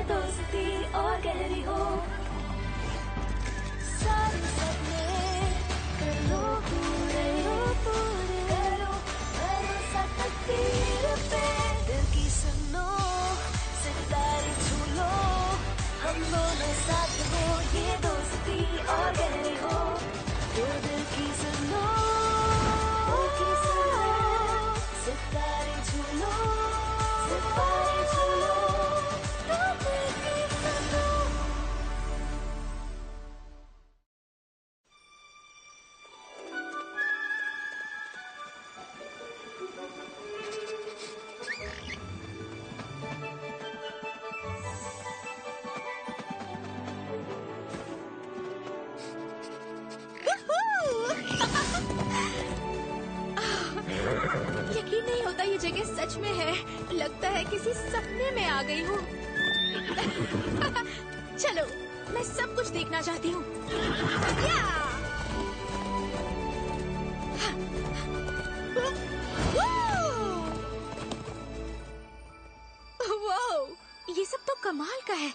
दोस्ती और गहरी हो। सारे सपने करो पूरे, करो भरोसा तकदीर पे। दिल की सुनो, सितारे छू लो, हम दोनों साथ हो, ये दोस्ती और गहरी हो। दिल की सुनो, सितारे छू लो, सितारे छू लो, दिल की सुनो। यकीन नहीं होता ये जगह सच में है। लगता है किसी सपने में आ गई हूँ। चलो, मैं सब कुछ देखना चाहती हूँ। वाओ, ये सब तो कमाल का है।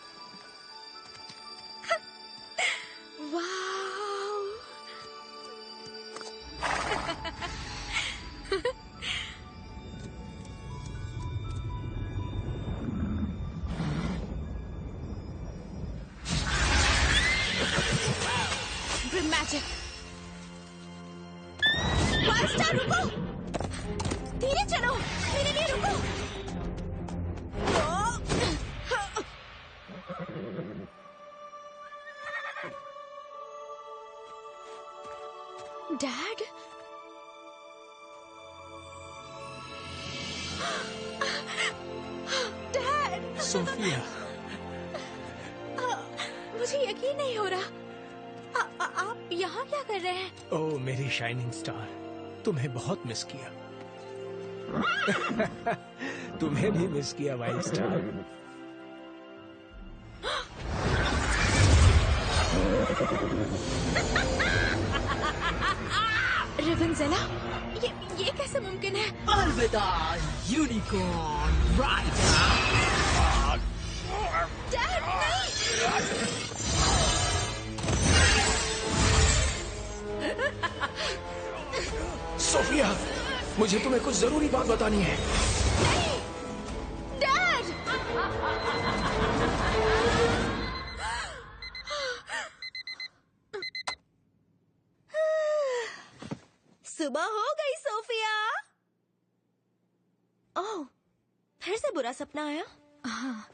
वाओ। मैजिक। फाइव स्टार, रुको। धीरे चलो, मेरे लिए रुको। Dad, dad. सोफिया, मुझे यकीन नहीं हो रहा। आप यहाँ क्या कर रहे हैं? ओह मेरी शाइनिंग स्टार, तुम्हें बहुत मिस किया। तुम्हें भी मिस किया वाइल्ड स्टार। रेवेंजेला, ये कैसे मुमकिन है? अलविदा यूनिकॉर्न राइडर। डैड नहीं। सोफिया, मुझे तुम्हें कुछ जरूरी बात बतानी है। नहीं, डैड। सुबह हो गई सोफिया। ओह, फिर से बुरा सपना आया? हाँ,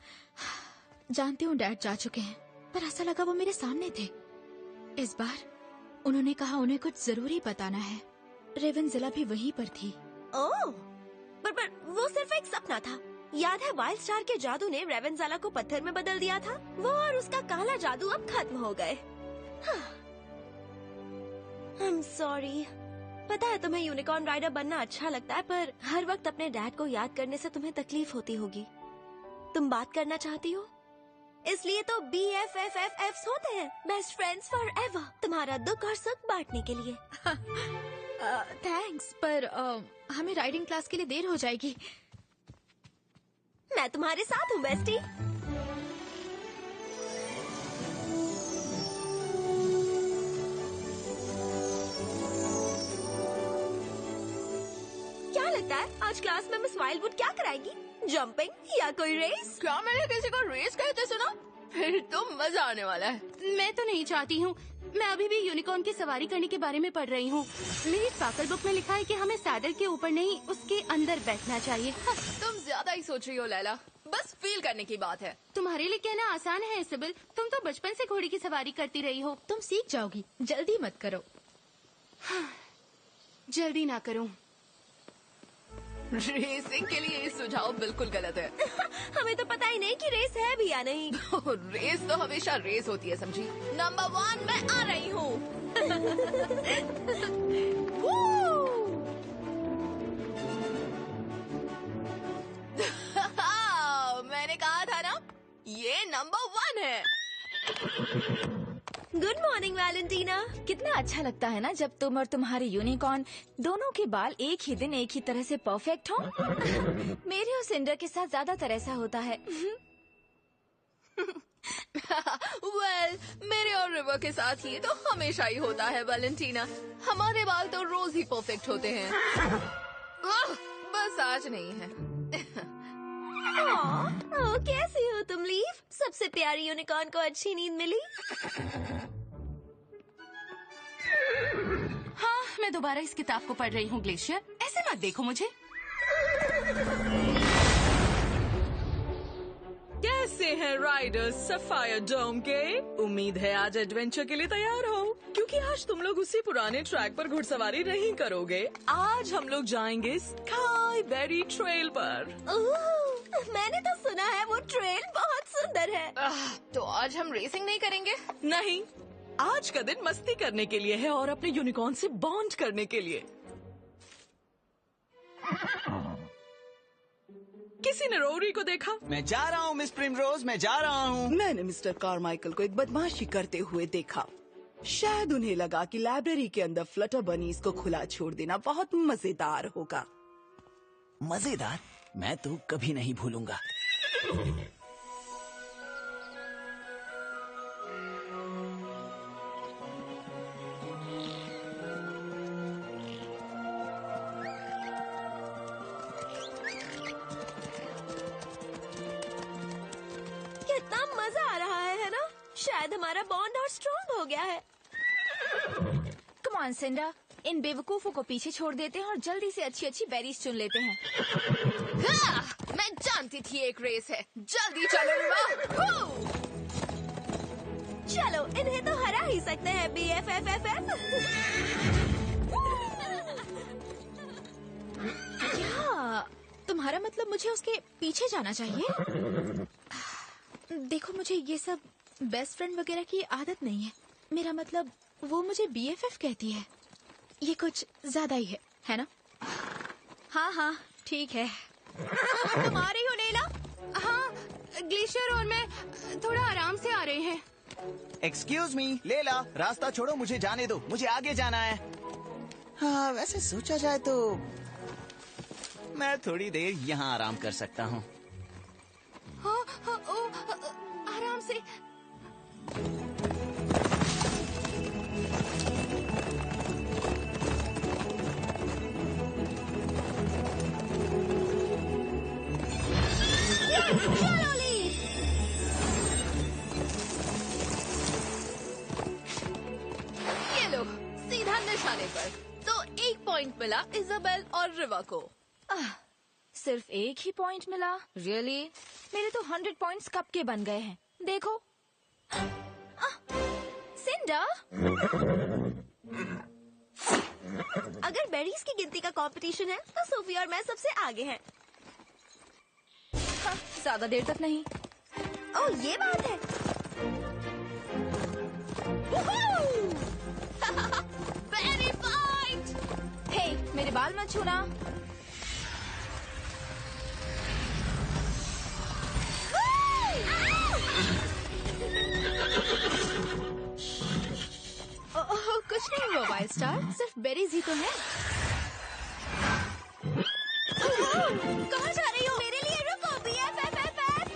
जानती हूँ डैड जा चुके हैं, पर ऐसा लगा वो मेरे सामने थे। इस बार उन्होंने कहा उन्हें कुछ जरूरी बताना है। रेवेंजेला भी वहीं पर थी। ओह, पर वो सिर्फ एक सपना था। याद है वाइल्ड स्टार के जादू ने रेवेंजेला को पत्थर में बदल दिया था? वो और उसका काला जादू अब खत्म हो गए। I'm sorry। पता है तुम्हें यूनिकॉर्न राइडर बनना अच्छा लगता है, पर हर वक्त अपने डैड को याद करने से तुम्हें तकलीफ होती होगी। तुम बात करना चाहती हो, इसलिए तो BFFFs होते हैं, बेस्ट फ्रेंड्स फॉरएवर। तुम्हारा दुख और सुख बांटने के लिए। थैंक्स, पर हमें राइडिंग क्लास के लिए देर हो जाएगी। मैं तुम्हारे साथ हूँ बेस्टी। क्या लगता है आज क्लास में मिस वाइल्डवुड क्या कराएगी? जंपिंग या कोई रेस? क्या मैंने किसी को रेस कहते सुना? फिर तो मजा आने वाला है। मैं तो नहीं चाहती हूँ। मैं अभी भी यूनिकॉर्न की सवारी करने के बारे में पढ़ रही हूँ। मेरी स्पार्कल बुक में लिखा है कि हमें सैडल के ऊपर नहीं, उसके अंदर बैठना चाहिए। तुम ज्यादा ही सोच रही हो लैला, बस फील करने की बात है। तुम्हारे लिए कहना आसान है सिबिल, तुम तो बचपन से घोड़ी की सवारी करती रही हो। तुम सीख जाओगी, जल्दी मत करो। जल्दी ना करूं। रेसिंग के लिए ये सुझाव बिल्कुल गलत है। हमें तो पता ही नहीं कि रेस है भी या नहीं। रेस तो हमेशा रेस होती है, समझी? नंबर 1 मैं आ रही हूँ। मैंने कहा था ना, ये नंबर 1 है। Good morning Valentina. कितना अच्छा लगता है ना जब तुम और तुम्हारे यूनिकॉर्न दोनों के बाल एक ही दिन एक ही तरह से परफेक्ट हो। मेरे और सिंडर के साथ ज्यादातर ऐसा होता है। वेल, मेरे और रिवर के साथ ये तो हमेशा ही होता है वैलेंटीना। हमारे बाल तो रोज ही परफेक्ट होते हैं। बस आज नहीं है। ओह, कैसी हो तुम लीव? सबसे प्यारी यूनिकॉर्न को अच्छी नींद मिली? हाँ, मैं दोबारा इस किताब को पढ़ रही हूँ ग्लेशियर। ऐसे मत देखो मुझे। कैसे हैं राइडर्स सफायर डोम के? उम्मीद है आज एडवेंचर के लिए तैयार हो, क्योंकि आज तुम लोग उसी पुराने ट्रैक पर घुड़सवारी नहीं करोगे। आज हम लोग जाएंगे स्काई बेरी ट्रेल पर। ओह, मैंने तो सुना है वो ट्रेल बहुत सुंदर है। तो आज हम रेसिंग नहीं करेंगे? नहीं, आज का दिन मस्ती करने के लिए है और अपने यूनिकॉर्न से बॉन्ड करने के लिए। किसी ने रोरी को देखा? मैं जा रहा हूँ मिस प्रिमरोज, मैं जा रहा हूँ। मैंने मिस्टर कारमाइकल को एक बदमाशी करते हुए देखा। शायद उन्हें लगा कि लाइब्रेरी के अंदर फ्लटर बनीज को खुला छोड़ देना बहुत मजेदार होगा। मजेदार? मैं तो कभी नहीं भूलूंगा। कितना मजा आ रहा है ना? शायद हमारा बॉन्ड और स्ट्रॉन्ग हो गया है। कम ऑन सिंडा, इन बेवकूफों को पीछे छोड़ देते हैं और जल्दी से अच्छी अच्छी बेरीज चुन लेते हैं। मैं जानती थी एक रेस है। जल्दी चलो रिवा। चलो, इन्हें तो हरा ही सकते हैं BFFFF। क्या तुम्हारा मतलब मुझे उसके पीछे जाना चाहिए? देखो, मुझे ये सब बेस्ट फ्रेंड वगैरह की आदत नहीं है। मेरा मतलब वो मुझे BFF कहती है। ये कुछ ज्यादा ही है ना? हाँ हाँ, ठीक है। तुम आ रही हो नेला? हाँ, ग्लेशियर और मैं थोड़ा आराम से आ रहे हैं। एक्सक्यूज मी, लेला, रास्ता छोड़ो, मुझे जाने दो, मुझे आगे जाना है। हाँ, वैसे सोचा जाए तो मैं थोड़ी देर यहाँ आराम कर सकता हूँ। हाँ, हाँ, आराम से। चलो लीव। ये लो, सीधा निशाने पर। तो 1 पॉइंट मिला इजाबेल और रिवा को। सिर्फ एक ही पॉइंट मिला? रियली? मेरे तो 100 पॉइंट्स कब के बन गए हैं। देखो। सिंडा, अगर बेरीज की गिनती का कंपटीशन है तो सोफी और मैं सबसे आगे हैं। ज्यादा देर तक नहीं। ओह, ये बात है। Very fight. हे, मेरे बाल मत छूना। कुछ नहीं हुआ वाइल्ड स्टार, सिर्फ बेरीज ही तो है। कहाँ जा रही हो? मेरे लिए रुको BFFFF।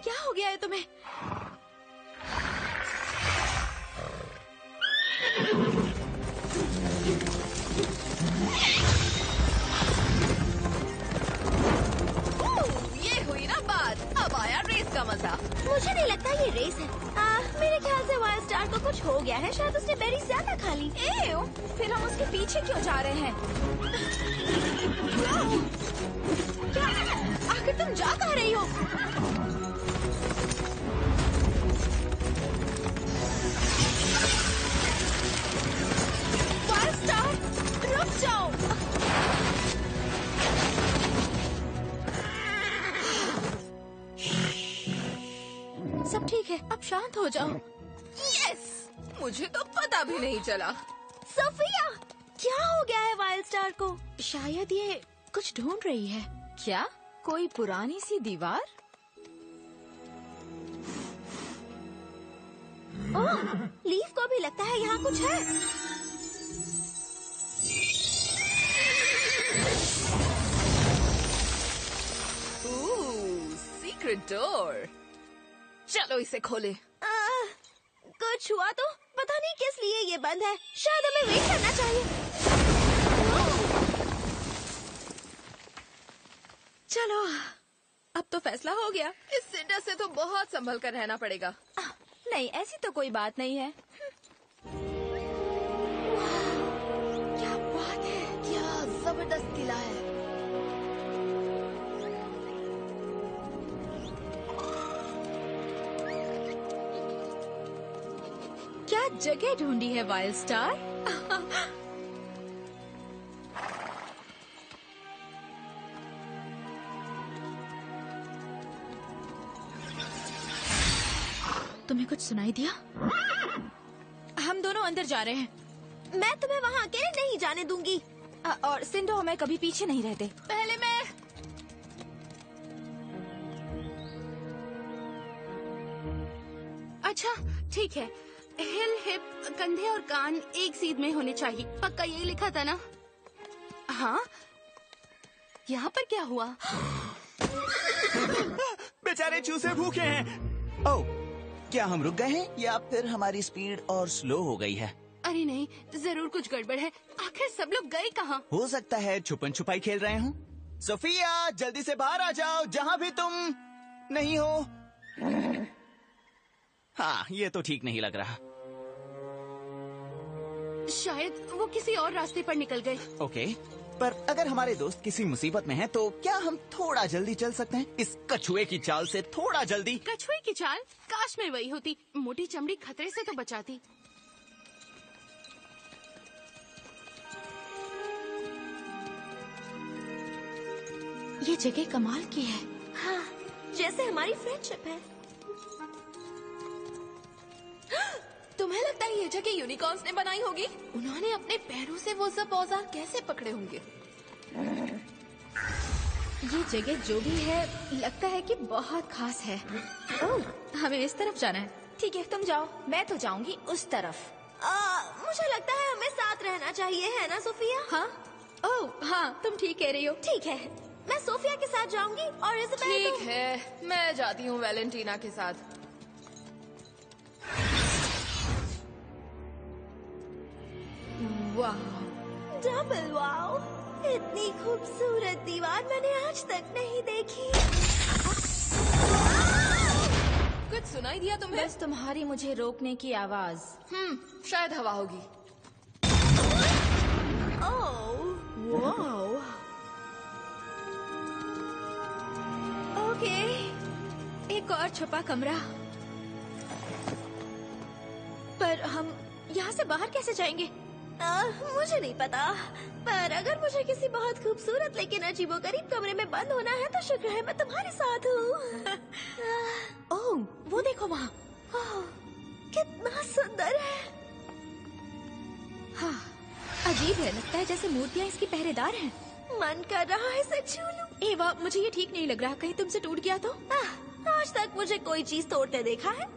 क्या हो गया है तुम्हें? ये हुई ना बात। अब आया रेस का मजा। मुझे नहीं लगता ये रेस है। मेरे ख्याल से वाइल्ड स्टार को कुछ हो गया है। शायद उसने बेरी ज्यादा खा ली। फिर हम उसके पीछे क्यों जा रहे हैं? क्या? आखिर तुम जा कहाँ रही हो? वाइल्ड स्टार, रुक जाओ। सब ठीक है, अब शांत हो जाओ। यस, मुझे तो पता भी नहीं चला। सोफिया, क्या हो गया है वाइल्ड स्टार को? शायद ये कुछ ढूंढ रही है। क्या? कोई पुरानी सी दीवार? ओह, लीफ को भी लगता है यहाँ कुछ है। Secret door. चलो इसे खोले। कुछ हुआ तो पता नहीं किस लिए ये बंद है। शायद हमें वेट करना चाहिए। चलो, अब तो फैसला हो गया। इस सिंडर से तो बहुत संभल कर रहना पड़ेगा। नहीं, ऐसी तो कोई बात नहीं है। क्या बात है, क्या जबरदस्त किला है। क्या जगह ढूंढी है वाइल्ड स्टार। तुम्हें कुछ सुनाई दिया? हम दोनों अंदर जा रहे हैं। मैं तुम्हें वहाँ अकेले नहीं जाने दूंगी। और सिंडो हमें कभी पीछे नहीं रहते। पहले मैं अच्छा ठीक है। हिल, हिप, कंधे और कान एक सीध में होने चाहिए। पक्का यही लिखा था ना? हाँ, यहाँ पर क्या हुआ? बेचारे चूसे भूखे हैं। ओह, क्या हम रुक गए हैं या फिर हमारी स्पीड और स्लो हो गई है? अरे नहीं, जरूर कुछ गड़बड़ है। आखिर सब लोग गए कहाँ? हो सकता है छुपन छुपाई खेल रहे हूँ। सोफिया, जल्दी से बाहर आ जाओ, जहाँ भी तुम नहीं हो। हाँ, ये तो ठीक नहीं लग रहा। शायद वो किसी और रास्ते पर निकल गए। ओके, पर अगर हमारे दोस्त किसी मुसीबत में हैं, तो क्या हम थोड़ा जल्दी चल सकते हैं? इस कछुए की चाल से थोड़ा जल्दी। कछुए की चाल? काश में वही होती। मोटी चमड़ी खतरे से तो बचाती। ये जगह कमाल की है। हाँ, जैसे हमारी फ्रेंडशिप है। तुम्हें लगता है ये जगह यूनिकॉर्न्स ने बनाई होगी? उन्होंने अपने पैरों से वो सब औजार कैसे पकड़े होंगे? ये जगह जो भी है, लगता है कि बहुत खास है। ओह, हमें इस तरफ जाना है। ठीक है, तुम जाओ, मैं तो जाऊंगी उस तरफ। मुझे लगता है हमें साथ रहना चाहिए, है ना सोफिया? हाँ, ओह हाँ, तुम ठीक कह रही हो। ठीक है, मैं सोफिया के साथ जाऊंगी और इज़ाबेल ठीक है, मैं जाती हूँ वैलेंटीना के साथ। वाह, डबल वाओ! इतनी खूबसूरत दीवार मैंने आज तक नहीं देखी। कुछ सुनाई दिया तुम्हें? बस तुम्हारी मुझे रोकने की आवाज। शायद हवा होगी। वाओ! ओके, एक और छुपा कमरा। पर हम यहाँ से बाहर कैसे जाएंगे? मुझे नहीं पता, पर अगर मुझे किसी बहुत खूबसूरत लेकिन अजीबोगरीब कमरे में बंद होना है तो शुक्र है मैं तुम्हारे साथ हूँ। ओह, वो देखो वहाँ। कितना सुंदर है। हाँ, अजीब है, लगता है जैसे मूर्तियाँ इसकी पहरेदार हैं। मन कर रहा है इसे छू लूं। एवा, मुझे ये ठीक नहीं लग रहा। कहीं तुमसे टूट गया तो? आज तक मुझे कोई चीज तोड़ते देखा है?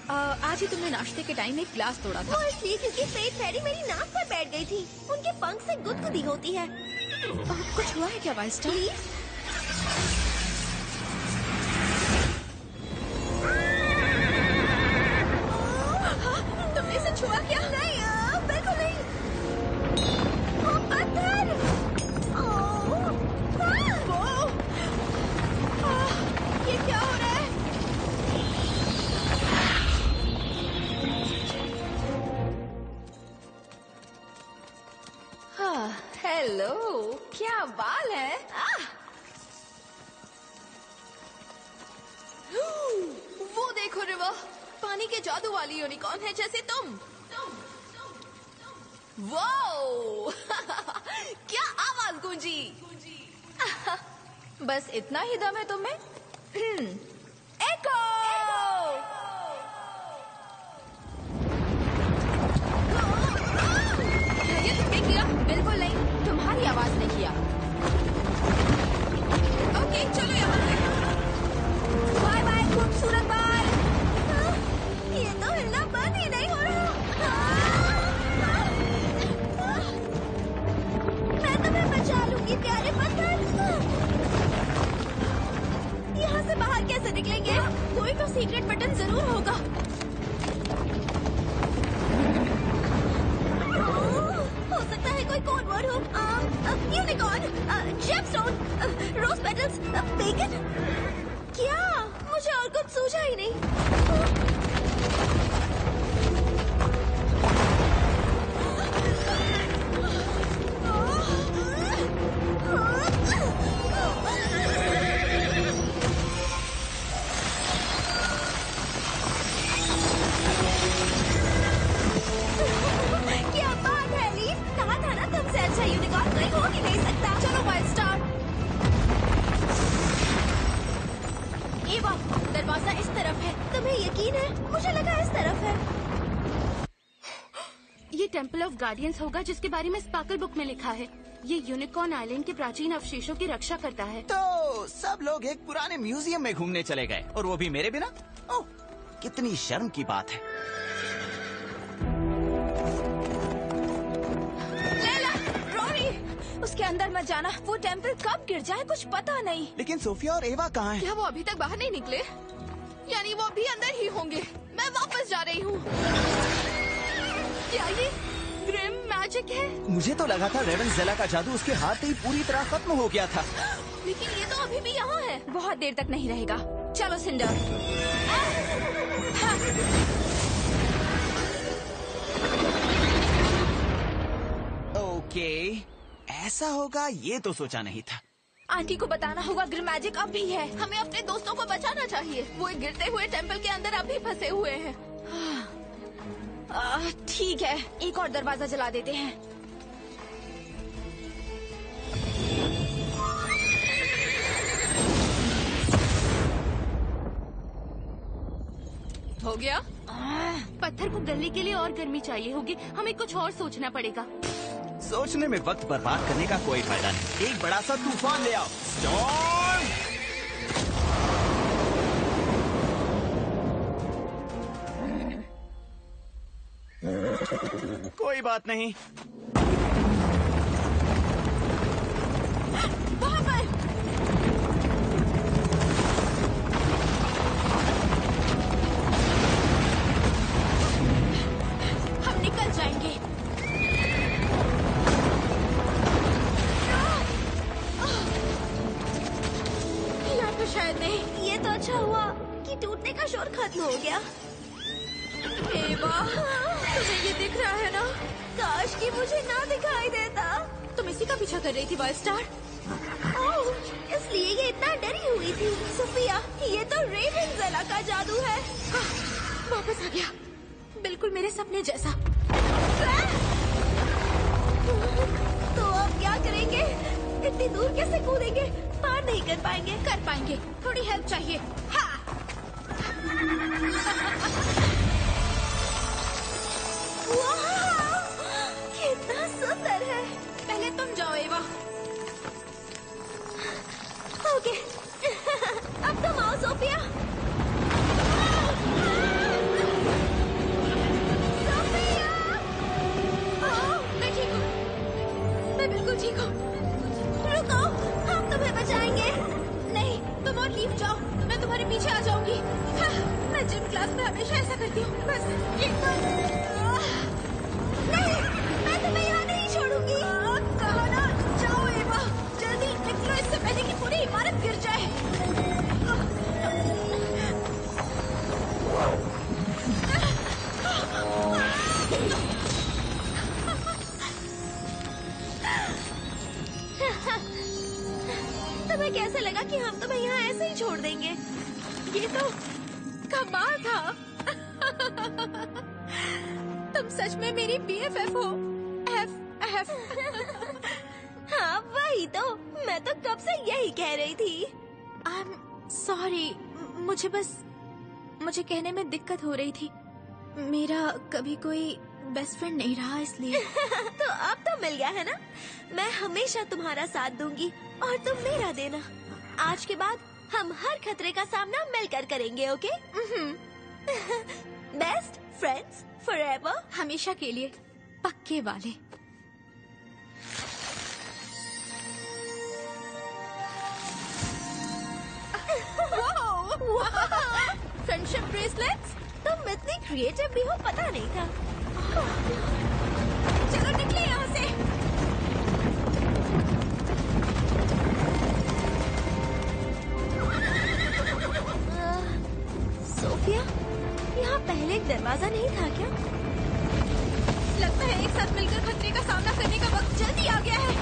आज ही तुमने नाश्ते के टाइम एक ग्लास तोड़ा था। वो इसलिए क्योंकि पेट फेरी मेरी नाक पर बैठ गई थी। उनके पंख से गुदगुदी होती है। कुछ हुआ है क्या वाइल्ड स्टार? तुमने इसे छुआ क्या? नहीं, बिल्कुल नहीं। वो पत्थर! ये क्या हो रहा है? हेलो, क्या बाल है? वो देखो रिवा, पानी के जादू वाली यूनिकॉर्न है जैसे तुम। वाओ! क्या आवाज गूंजी। बस इतना ही दम है तुम्हें? एको! ये तुमने किया? बिल्कुल नहीं, तुम्हारी आवाज ने किया। ओके, चलो यहाँ से। बाय बाय खूबसूरत बाल। ये तो हिलना बंद बाहर कैसे निकलेंगे? कोई तो सीक्रेट बटन जरूर होगा। हो सकता है कोई कोड वर्ड हो। Unicorn, gemstone, rose petals, bacon. क्या? मुझे और कुछ सूझा ही नहीं। क्या बात है लीफ, कहा था ना तुमसे अच्छा यूनिकॉर्न कोई हो ही नहीं सकता। चलो वाइल्ड स्टार। एवा, दरवाजा इस तरफ है। तुम्हें यकीन है? मुझे लगा इस तरफ है। ये टेम्पल ऑफ गार्डियंस होगा जिसके बारे में स्पार्कल बुक में लिखा है। ये यूनिकॉर्न आइलैंड के प्राचीन अवशेषों की रक्षा करता है। तो सब लोग एक पुराने म्यूजियम में घूमने चले गए और वो भी मेरे बिना। ओह, कितनी शर्म की बात है। उसके अंदर मत जाना, वो टेम्पल कब गिर जाए कुछ पता नहीं। लेकिन सोफिया और एवा कहाँ हैं? क्या वो अभी तक बाहर नहीं निकले? यानी वो अभी अंदर ही होंगे। मैं वापस जा रही हूँ। क्या ये ग्रिम मैजिक है? मुझे तो लगा था रेवेंजेला का जादू उसके हाथ ही पूरी तरह खत्म हो गया था। लेकिन ये तो अभी भी यहाँ है। बहुत देर तक नहीं रहेगा। चलो सिंडर। ओके, ऐसा होगा ये तो सोचा नहीं था। आंटी को बताना होगा ग्रिम मैजिक अब भी है। हमें अपने दोस्तों को बचाना चाहिए। वो एक गिरते हुए टेम्पल के अंदर अभी फंसे हुए हैं। ठीक है, एक और दरवाजा जला देते हैं। हो गया? पत्थर को गलने के लिए और गर्मी चाहिए होगी। हमें कुछ और सोचना पड़ेगा। सोचने में वक्त बर्बाद करने का कोई फायदा नहीं। एक बड़ा सा तूफान ले आओ। स्टॉर्म! कोई बात नहीं। वहाँ पर हम निकल जाएंगे। या तो शायद नहीं। ये तो अच्छा हुआ कि टूटने का शोर खत्म हो गया। एवा, तुम्हें ये दिख रहा है ना? काश कि मुझे ना दिखाई देता। तुम इसी का पीछा कर रही थी वाइल्ड स्टार? ओह, इसलिए ये इतना डरी हुई थी। सोफिया, ये तो रेवेंजेला का जादू है। वापस आ गया, बिल्कुल मेरे सपने जैसा। तो अब क्या करेंगे? इतनी दूर कैसे कूदेंगे? पार नहीं कर पाएंगे। कर पाएंगे, थोड़ी हेल्प चाहिए। हाँ। वाह, कितना सुंदर है। पहले तुम जाओ एवा। ओके, अब तुम आओ सोफिया। सोफिया! मैं ठीक हूँ, मैं बिल्कुल ठीक हूँ। रुको, हम तुम्हें बचाएंगे। नहीं, तुम और लीव जाओ, मैं तुम्हारे पीछे आ जाऊंगी। हाँ, मैं जिम क्लास में हमेशा ऐसा करती हूँ। बस एक बार। नहीं, मैं तुम्हें यहाँ नहीं छोड़ूंगी। कहा ना, जाओ एवा, जल्दी निकलो इससे पहले कि पूरी इमारत गिर जाए। तुम्हें कैसे लगा कि हम तुम्हें यहाँ ऐसे ही छोड़ देंगे? ये तो कमाल था। तुम सच में मेरी BFF हो। F। हाँ, वही तो। मैं तो कब से यही कह रही थी। I'm sorry, मुझे कहने में दिक्कत हो रही थी। मेरा कभी कोई बेस्ट फ्रेंड नहीं रहा इसलिए। तो अब तो मिल गया है ना? मैं हमेशा तुम्हारा साथ दूंगी और तुम मेरा देना। आज के बाद हम हर खतरे का सामना मिलकर करेंगे, ओके? Best friends forever. हमेशा के लिए, पक्के वाले। Friendship bracelets. तुम इतनी क्रिएटिव भी हो, पता नहीं था। चलो निकले यहाँ से। सोफिया, यहाँ पहले एक दरवाजा नहीं था क्या? लगता है एक साथ मिलकर खतरे का सामना करने का वक्त जल्दी आ गया है।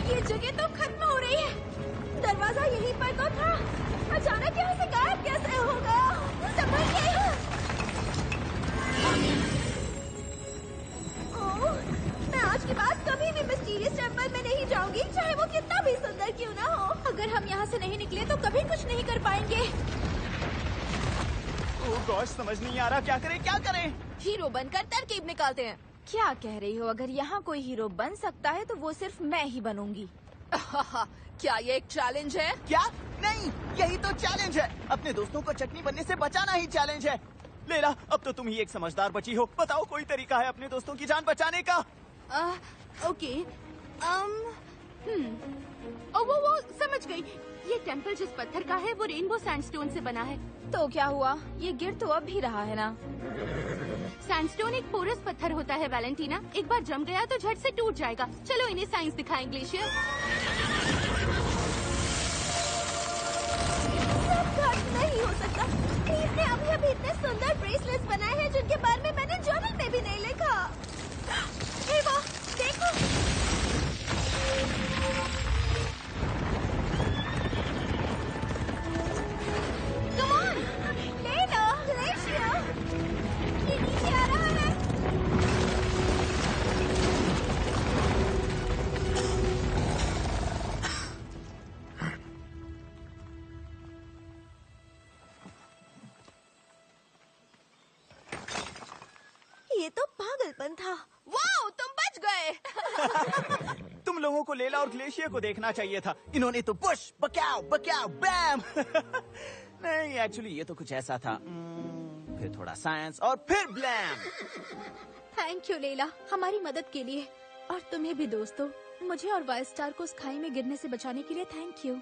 ये जगह तो खत्म हो रही है। दरवाजा यहीं पर तो था, अचानक यहाँ से गायब कैसे हो गया? समझ गई हूँ। ओह, मैं आज के बाद कभी भी मिस्टीरियस टेम्पल में नहीं जाऊंगी, चाहे वो कितना भी सुंदर क्यों ना हो। अगर हम यहाँ से नहीं निकले तो कभी कुछ नहीं कर पाएंगे। ओह गॉश, समझ नहीं आ रहा क्या करें क्या करें। हीरो बनकर तरकीब निकालते हैं। क्या कह रही हो? अगर यहाँ कोई हीरो बन सकता है तो वो सिर्फ मैं ही बनूंगी। क्या ये एक चैलेंज है? क्या? नहीं, यही तो चैलेंज है। अपने दोस्तों को चटनी बनने से बचाना ही चैलेंज है। लेला, अब तो तुम ही एक समझदार बची हो। बताओ कोई तरीका है अपने दोस्तों की जान बचाने का? ओके। वो समझ गई। ये टेम्पल जिस पत्थर का है वो रेनबो सैंडस्टोन से बना है। तो क्या हुआ? ये गिर तो अब भी रहा है ना। सैंडस्टोन एक पोरस पत्थर होता है वैलेंटीना, एक बार जम गया तो झट से टूट जाएगा। चलो इन्हें साइंस दिखाएं ग्लेशियर। सब खत्म नहीं हो सकता। स्टीव ने अभी इतने सुंदर ब्रेसलेट्स बनाए हैं जिनके बारे में मैंने जर्नल में भी नहीं लिखा। हे वाह, देखो। कम ऑन, ले लो, ग्लेशियर। ये नीचे आ रहा है। ये तो पागलपन था। वाओ, तुम बच गए। तुम लोगों को लेला और ग्लेशियर को देखना चाहिए था। इन्होंने तो पुश बक्याव बक्याव बैम। नहीं, एक्चुअली ये तो कुछ ऐसा था। फिर थोड़ा साइंस और फिर ब्लैम। थैंक यू लेला, हमारी मदद के लिए। और तुम्हें भी दोस्तों, मुझे और वाइल्ड स्टार को उस खाई में गिरने से बचाने के लिए थैंक यू।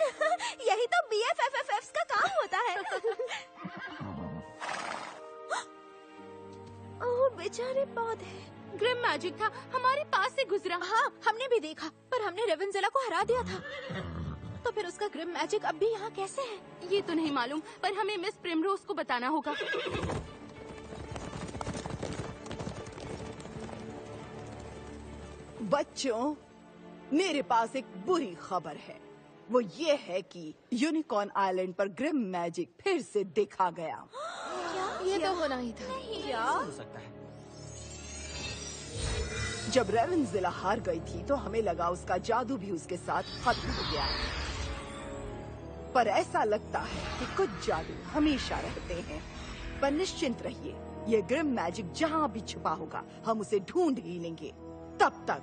यही तो BFFFs का काम होता है। ओह बेचारे पौधे। ग्रिम मैजिक था, हमारे पास से गुजरा। हाँ, हमने भी देखा, पर हमने रेवेंजेला को हरा दिया था। तो फिर उसका ग्रिम मैजिक अब भी यहाँ कैसे है? ये तो नहीं मालूम, पर हमें मिस प्रिमरोज को बताना होगा। बच्चों, मेरे पास एक बुरी खबर है। वो ये है कि यूनिकॉर्न आइलैंड पर ग्रिम मैजिक फिर से देखा गया। ये तो होना ही था। क्या? हो सकता है। जब रेवेंजेला हार गई थी तो हमें लगा उसका जादू भी उसके साथ खत्म हो गया। पर ऐसा लगता है कि कुछ जादू हमेशा रहते हैं। पर निश्चिंत रहिए, ये ग्रिम मैजिक जहाँ भी छुपा होगा हम उसे ढूंढ ही लेंगे। तब तक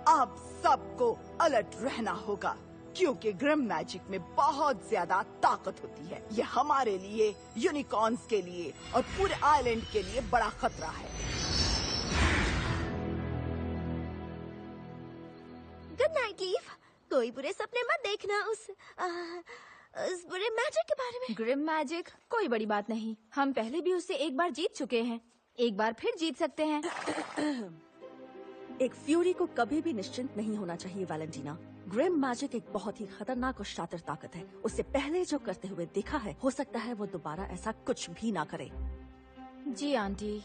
आप सबको अलर्ट रहना होगा, क्योंकि ग्रिम मैजिक में बहुत ज्यादा ताकत होती है। ये हमारे लिए, यूनिकॉर्न्स के लिए और पूरे आइलैंड के लिए बड़ा खतरा है। Good night leaf. कोई बुरे सपने मत देखना उस बुरे मैजिक के बारे में। ग्रिम मैजिक कोई बड़ी बात नहीं। हम पहले भी उससे एक बार जीत चुके हैं, एक बार फिर जीत सकते हैं। एक फ्यूरी को कभी भी निश्चिंत नहीं होना चाहिए वैलेंटीना। ग्रिम मैजिक एक बहुत ही खतरनाक और शातिर ताकत है। उससे पहले जो करते हुए देखा है, हो सकता है वो दोबारा ऐसा कुछ भी ना करे। जी आंटी।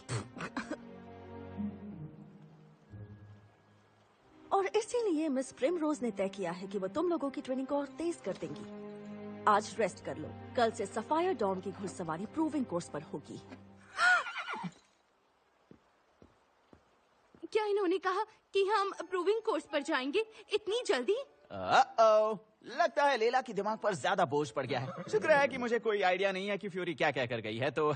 और इसीलिए मिस प्रिमरोज ने तय किया है कि वो तुम लोगों की ट्रेनिंग को और तेज कर देंगी। आज रेस्ट कर लो, कल से सफायर डॉन की घुड़सवारी प्रूविंग कोर्स पर होगी। क्या इन्होंने कहा कि हम प्रूविंग कोर्स पर जाएंगे इतनी जल्दी? लगता है लेला की दिमाग पर ज्यादा बोझ पड़ गया है। शुक्र है कि मुझे कोई आइडिया नहीं है कि फ्यूरी क्या क्या कर गई है, तो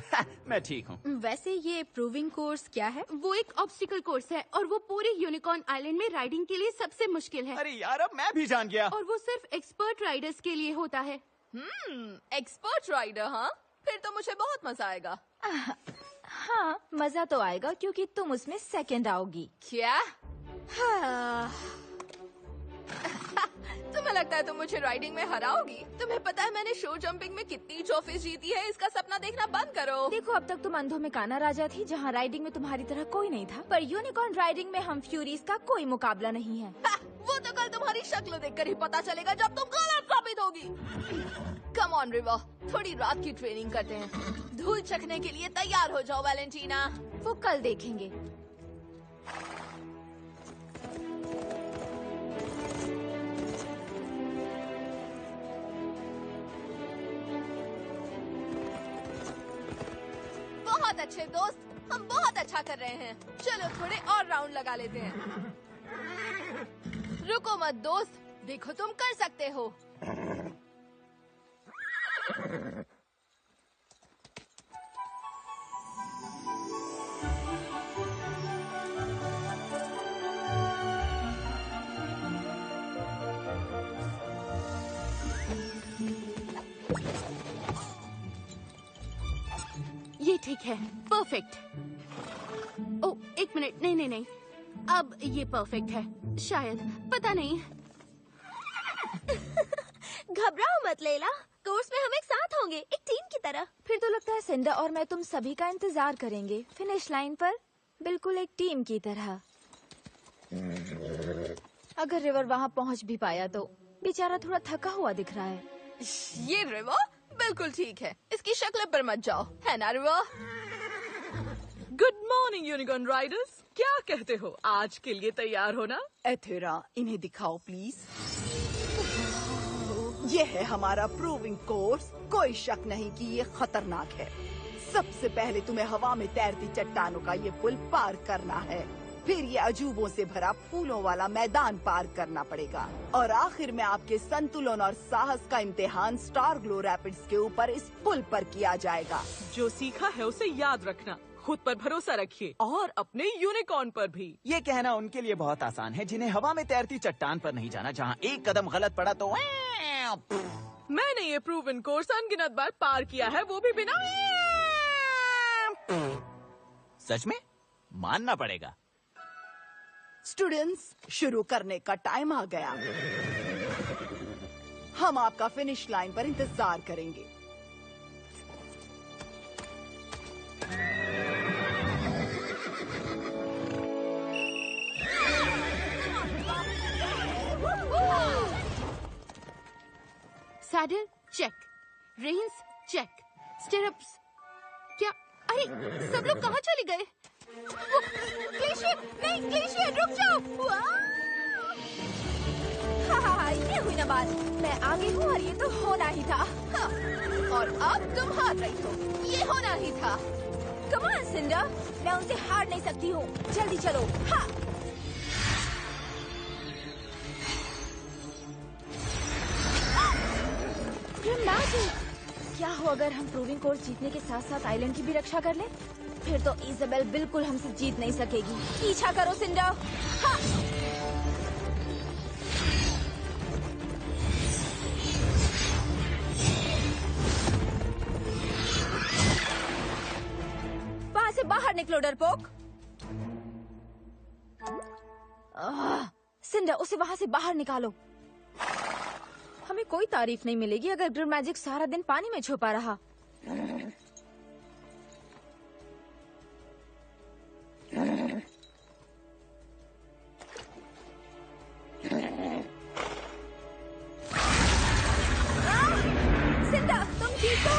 मैं ठीक हूँ। वैसे ये प्रूविंग कोर्स क्या है? वो एक ऑब्स्टिकल कोर्स है और वो पूरे यूनिकॉर्न आइलैंड में राइडिंग के लिए सबसे मुश्किल है। अरे यार, अब मैं भी जान गया। और वो सिर्फ एक्सपर्ट राइडर्स के लिए होता है। एक्सपर्ट राइडर, हाँ? फिर तो मुझे बहुत मजा आएगा। हाँ, मजा तो आएगा क्योंकि तुम उसमें सेकंड आओगी। क्या? हाँ, तुम्हें लगता है तुम मुझे राइडिंग में हराओगी? तुम्हें पता है मैंने शो जंपिंग में कितनी ट्रॉफीज जीती है? इसका सपना देखना बंद करो। देखो, अब तक तुम अंधों में काना राजा थी, जहाँ राइडिंग में तुम्हारी तरह कोई नहीं था, पर यूनिकॉर्न राइडिंग में हम फ्यूरीज का कोई मुकाबला नहीं है। वो तो कल तुम्हारी शक्ल देखकर ही पता चलेगा जब तुम गलत साबित होगी। कम ऑन रिवर, थोड़ी रात की ट्रेनिंग करते हैं। धूल चखने के लिए तैयार हो जाओ वैलेंटीना। वो कल देखेंगे। बहुत अच्छे दोस्त, हम बहुत अच्छा कर रहे हैं। चलो थोड़े और राउंड लगा लेते हैं। रुको मत दोस्त, देखो तुम कर सकते हो। ये ठीक है, परफेक्ट। ओ, एक मिनट, नहीं नहीं नहीं, अब ये परफेक्ट है शायद, पता नहीं। घबराओ मत लैला, कोर्स में हम एक साथ होंगे, एक टीम की तरह। फिर तो लगता है सिंडा और मैं तुम सभी का इंतजार करेंगे फिनिश लाइन पर, बिल्कुल एक टीम की तरह। अगर रिवर वहाँ पहुँच भी पाया तो बेचारा थोड़ा थका हुआ दिख रहा है। ये रिवर बिल्कुल ठीक है, इसकी शक्ल पर मत जाओ, है ना river? Good morning unicorn Riders, क्या कहते हो, आज के लिए तैयार हो ना? एथेरा, इन्हें दिखाओ प्लीज। ये है हमारा प्रूविंग कोर्स। कोई शक नहीं कि ये खतरनाक है। सबसे पहले तुम्हें हवा में तैरती चट्टानों का ये पुल पार करना है, फिर ये अजूबों से भरा फूलों वाला मैदान पार करना पड़ेगा, और आखिर में आपके संतुलन और साहस का इम्तिहान स्टार ग्लो रैपिड्स के ऊपर इस पुल पर किया जाएगा। जो सीखा है उसे याद रखना, खुद पर भरोसा रखिए और अपने यूनिकॉर्न पर भी। ये कहना उनके लिए बहुत आसान है जिन्हें हवा में तैरती चट्टान पर नहीं जाना, जहाँ एक कदम गलत पड़ा तो मैंने ये प्रूवन कोर्स अनगिनत बार पार किया है, वो भी बिना। सच में मानना पड़ेगा। स्टूडेंट्स, शुरू करने का टाइम आ गया। हम आपका फिनिश लाइन पर इंतजार करेंगे। Saddle check, reins check, stirrups. क्या? अरे सब लोग कहाँ चले गए? ग्लेशियर, नहीं ग्लेशियर, रुक जाओ। हाँ, ये हुई ना बात। मैं आगे हूँ और ये तो होना ही था। हाँ, और अब तुम हार रही हो, ये होना ही था। कम ऑन सिंडा, मैं उनसे हार नहीं सकती हूँ। जल्दी चलो। हाँ। क्या हो अगर हम प्रूविंग कोर्स जीतने के साथ साथ आइलैंड की भी रक्षा कर लें? फिर तो इजाबेल बिल्कुल हमसे जीत नहीं सकेगी। पीछा करो सिंडा। हाँ। वहाँ से बाहर निकलो डरपोक। सिंडा, उसे वहाँ से बाहर निकालो। हमें कोई तारीफ नहीं मिलेगी अगर ग्रिम मैजिक सारा दिन पानी में छुपा रहा। सिंडा, तुम ठीक हो?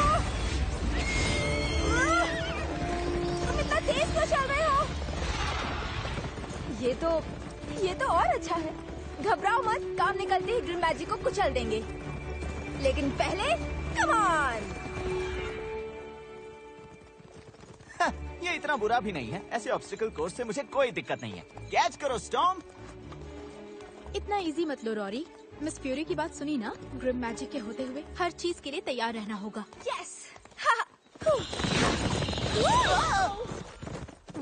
तुम इतना तेज क्यों चल रहे हो? ये तो और अच्छा है। घबराओ मत, काम निकलते ही ग्रिम मैजिक को कुचल देंगे। लेकिन पहले कम ऑन। ये इतना बुरा भी नहीं है। ऐसे ऑब्स्टिकल कोर्स से मुझे कोई दिक्कत नहीं है। कैच करो स्टॉर्म। इतना इजी मत लो रॉरी। मिस फ्यूरी की बात सुनी ना? ग्रिम मैजिक के होते हुए हर चीज के लिए तैयार रहना होगा। यस।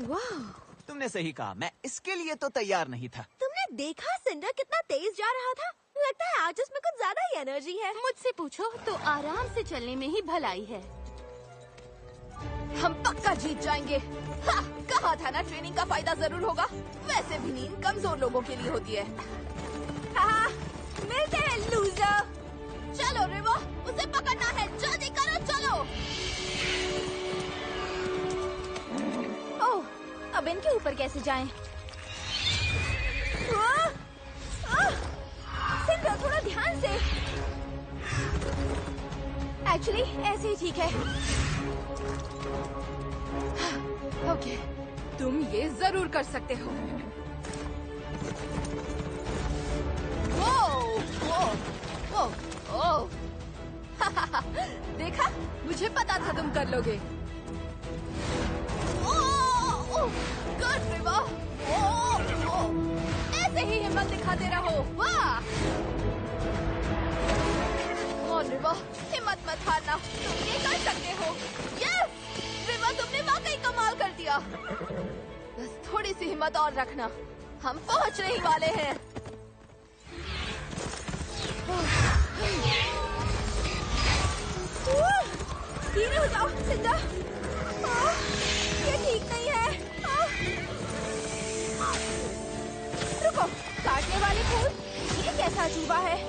वाह, तुमने सही कहा, मैं इसके लिए तो तैयार नहीं था। तुमने देखा सिंडा कितना तेज जा रहा था? लगता है आज उसमें कुछ ज्यादा ही एनर्जी है। मुझसे पूछो तो आराम से चलने में ही भलाई है। हम पक्का जीत जाएंगे। हाँ, कहा था ना ट्रेनिंग का फायदा जरूर होगा। वैसे भी नींद कमजोर लोगों के लिए होती है। हाँ, मिलते हैं लूजर। चलो रिवो, उसे पकड़ना है, जल्दी करो, चलो। ओह, अब इनके ऊपर कैसे जाएं? सिंडर, थोड़ा ध्यान से। एक्चुअली ऐसे ही ठीक है। ओके, तुम ये जरूर कर सकते हो। वो, वो, वो, ओ। देखा, मुझे पता था तुम कर लोगे। गुड रिवा। ऐसे ही हिम्मत दिखाते रहो। वाह! रिवा, हिम्मत मत हारना, तुम ये कर सकते हो। यस! रिवा, तुमने वाकई कमाल कर दिया। बस थोड़ी सी हिम्मत और रखना, हम पहुंचने ही वाले हैं। धीरे हो जाओ सिंडर, ये ठीक नहीं है। रुको, काटने वाले फूल, ये कैसा अजूबा है?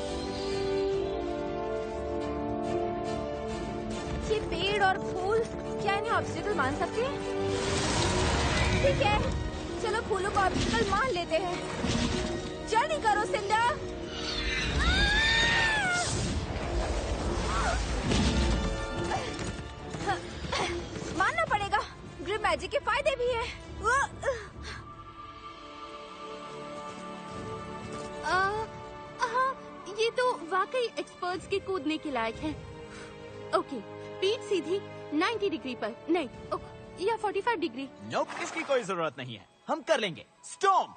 ये पेड़ और फूल क्या इन्हें ऑब्स्टिकल मान सकते हैं? ठीक है, चलो फूलों को ऑब्स्टिकल मान लेते हैं। जल्दी करो सिंडर। मानना पड़ेगा, ग्रिम मैजिक के फायदे भी हैं। हाँ, ये तो वाकई एक्सपर्ट्स के कूदने के लायक है। ओके, पीठ सीधी 90 डिग्री पर, नहीं या 45 डिग्री। नोप, इसकी कोई जरूरत नहीं है, हम कर लेंगे। स्टॉर्म!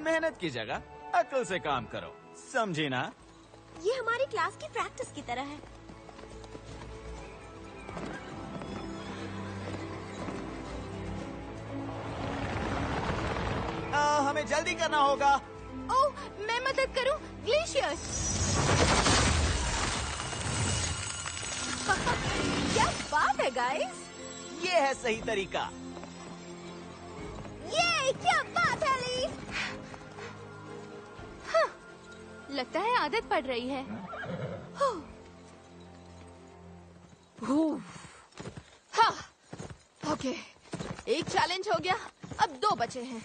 मेहनत की जगह अकल से काम करो, समझी ना? ये हमारी क्लास की प्रैक्टिस की तरह है। हमें जल्दी करना होगा। ओह, मैं मदद करूं? ग्लेशियर। क्या बात है गाइस, ये है सही तरीका। ये क्या बात है लीफ। लगता है आदत पड़ रही है। हाँ, ओके, एक चैलेंज हो गया, अब 2 बचे हैं।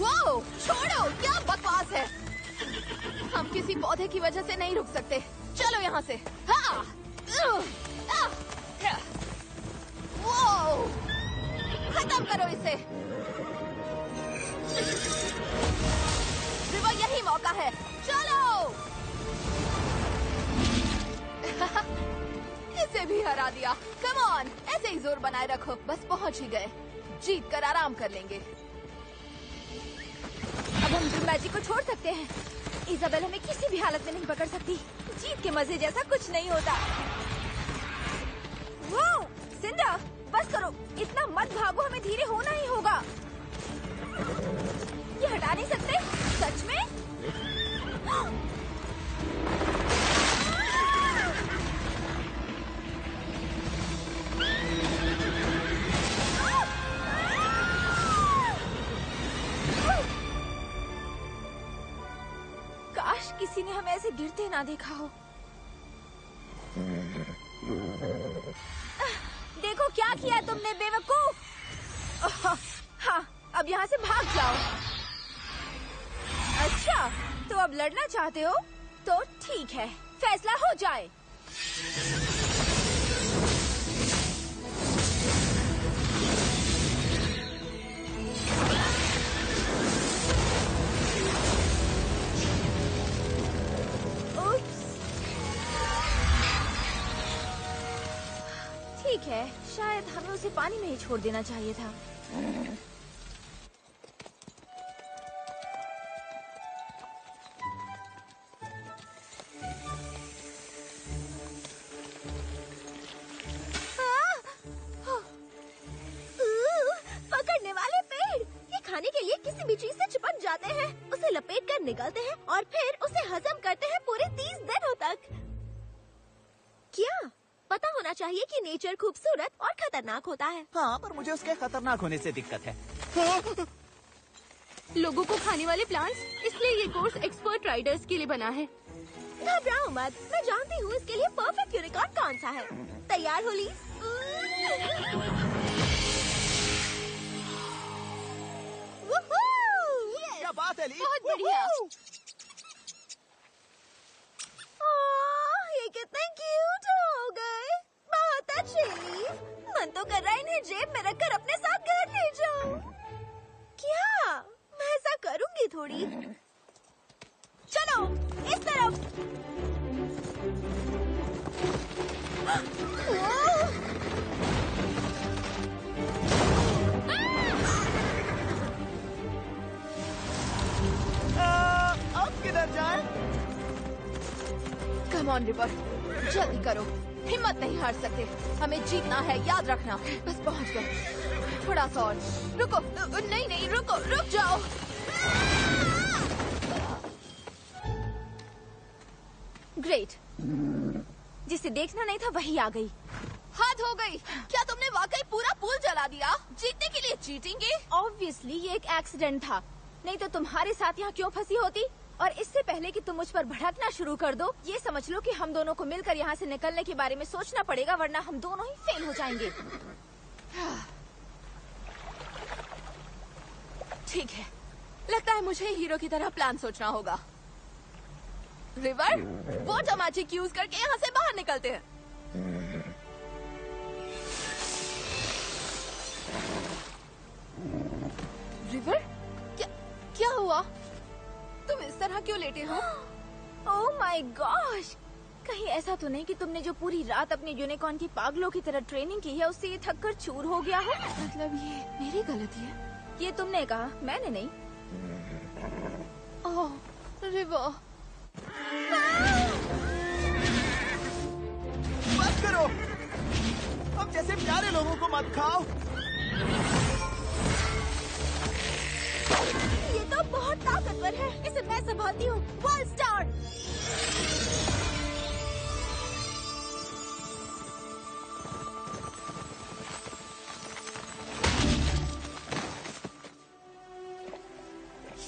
वो छोड़ो, क्या बकवास है। हम किसी पौधे की वजह से नहीं रुक सकते। चलो यहाँ से। हाँ, वो खत्म करो इसे। रिवा, यही मौका है, चलो। इसे भी हरा दिया। कम ऑन, ऐसे ही जोर बनाए रखो। बस पहुंच ही गए, जीत कर आराम कर लेंगे। अब हम ग्रिम मैजिक को छोड़ सकते हैं। इजाबेल हमें किसी भी हालत में नहीं पकड़ सकती। जीत के मजे जैसा कुछ नहीं होता। वो सिंडर, बस करो, इतना मत भागो, हमें धीरे होना ही होगा। ये हटा नहीं सकते सच में? काश किसी ने हमें ऐसे गिरते ना देखा हो। देखो क्या किया तुमने बेवकूफ। हाँ, अब यहाँ से भाग जाओ। अच्छा, तो अब लड़ना चाहते हो तो ठीक है, फैसला हो जाए। ठीक है, शायद हमें उसे पानी में ही छोड़ देना चाहिए था। पकड़ने वाले पेड़, ये खाने के लिए किसी भी चीज से चिपक बाहर निकलते हैं और फिर उसे हजम करते हैं पूरे 30 दिनों तक। क्या पता होना चाहिए कि नेचर खूबसूरत और खतरनाक होता है। हाँ, पर मुझे उसके खतरनाक होने से दिक्कत है। लोगों को खाने वाले प्लांट्स, इसलिए ये कोर्स एक्सपर्ट राइडर्स के लिए बना है। घबराओ मत, मैं जानती हूँ इसके लिए परफेक्ट यूनिकॉर्न कौन सा है। तैयार हो लीज? क्या बात है लीज? बहुत बढ़िया। ये कितने क्यूट हो गए। बहुत अच्छे लीज। मन तो कर रहा है इन्हें जेब में रखकर अपने साथ घर ले जाऊं। क्या मैं ऐसा करूंगी थोड़ी। चलो इस तरफ। अब किधर जाए? कम ऑन रिवर, जल्दी करो। हिम्मत नहीं हार सकते, हमें जीतना है, याद रखना। बस पहुंच गए। थोड़ा सा और। रुको, नहीं नहीं, रुको, रुक जाओ। ग्रेट, जिसे देखना नहीं था वही आ गई। हद हो गई। क्या तुमने वाकई पूरा पूल जला दिया? जीतने के लिए चीटिंग? ऑब्वियसली ये एक एक्सीडेंट था, नहीं तो तुम्हारे साथ यहाँ क्यों फंसी होती। और इससे पहले कि तुम मुझ पर भड़कना शुरू कर दो, ये समझ लो कि हम दोनों को मिलकर यहाँ से निकलने के बारे में सोचना पड़ेगा, वरना हम दोनों ही फेल हो जाएंगे। ठीक है, लगता है मुझे हीरो की तरह प्लान सोचना होगा। रिवर, वाटर मैजिक यूज करके यहाँ से बाहर निकलते हैं। रिवर, क्या हुआ? तुम इस तरह क्यों लेटे हो? ओह माय गॉश, कहीं ऐसा तो नहीं कि तुमने जो पूरी रात अपने यूनिकॉर्न की पागलों की तरह ट्रेनिंग की है, उससे ये थक कर चूर हो गया हो? मतलब ये मेरी गलती है? ये तुमने कहा, मैंने नहीं। ओह रिवर, मत करो। अब जैसे प्यारे लोगों को मत खाओ। ये तो बहुत ताकतवर है, इसे मैं संभालती हूँ। Wall star.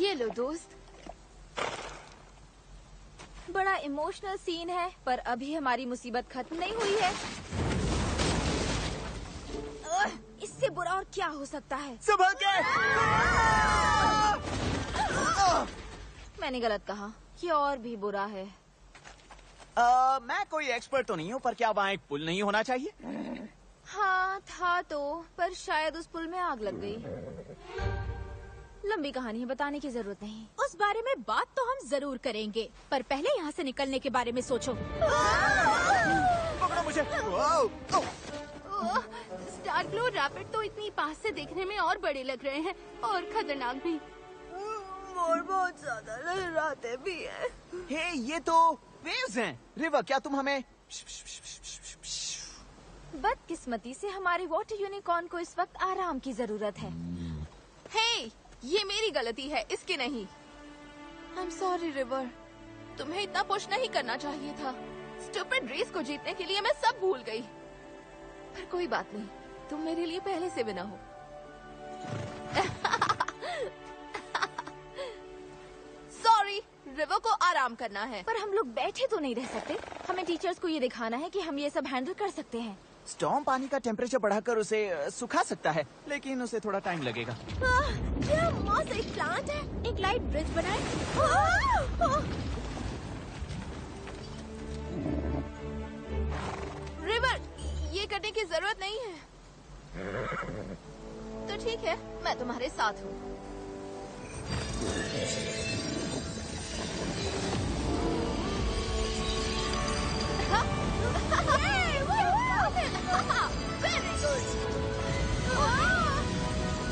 ये लो दोस्त। बड़ा इमोशनल सीन है, पर अभी हमारी मुसीबत खत्म नहीं हुई है। इससे बुरा और क्या हो सकता है? सुबह के मैंने गलत कहा, ये और भी बुरा है। मैं कोई एक्सपर्ट तो नहीं हूँ, पर क्या वहाँ एक पुल नहीं होना चाहिए? हाँ था तो, पर शायद उस पुल में आग लग गई। लंबी कहानी है, बताने की जरूरत नहीं। उस बारे में बात तो हम जरूर करेंगे, पर पहले यहाँ से निकलने के बारे में सोचो। पकड़ो मुझे। स्टार ग्लो रैपिड तो इतनी पास से देखने में और बड़े लग रहे हैं, और खतरनाक भी। और बहुत ज्यादा लहराते भी हैं। हे, ये तो वेव्स हैं। रिवर, क्या तुम हमें? बदकिस्मती से हमारे वाटर यूनिकॉर्न को इस वक्त आराम की जरूरत है। हे, ये मेरी गलती है, इसकी नहीं। I'm sorry रिवर, तुम्हें इतना पुश नहीं करना चाहिए था। स्टूपिड रेस को जीतने के लिए मैं सब भूल गई। पर कोई बात नहीं, तुम मेरे लिए पहले से बिना हो। सॉरी, रिवर को आराम करना है। पर हम लोग बैठे तो नहीं रह सकते। हमें टीचर्स को ये दिखाना है कि हम ये सब हैंडल कर सकते हैं। स्टॉर्म पानी का टेम्परेचर बढ़ाकर उसे सुखा सकता है, लेकिन उसे थोड़ा टाइम लगेगा। क्या मस्त एक प्लांट है। एक लाइट ब्रिज बनाए। रिवर, ये करने की जरूरत नहीं है। तो ठीक है, मैं तुम्हारे साथ हूँ। Very good.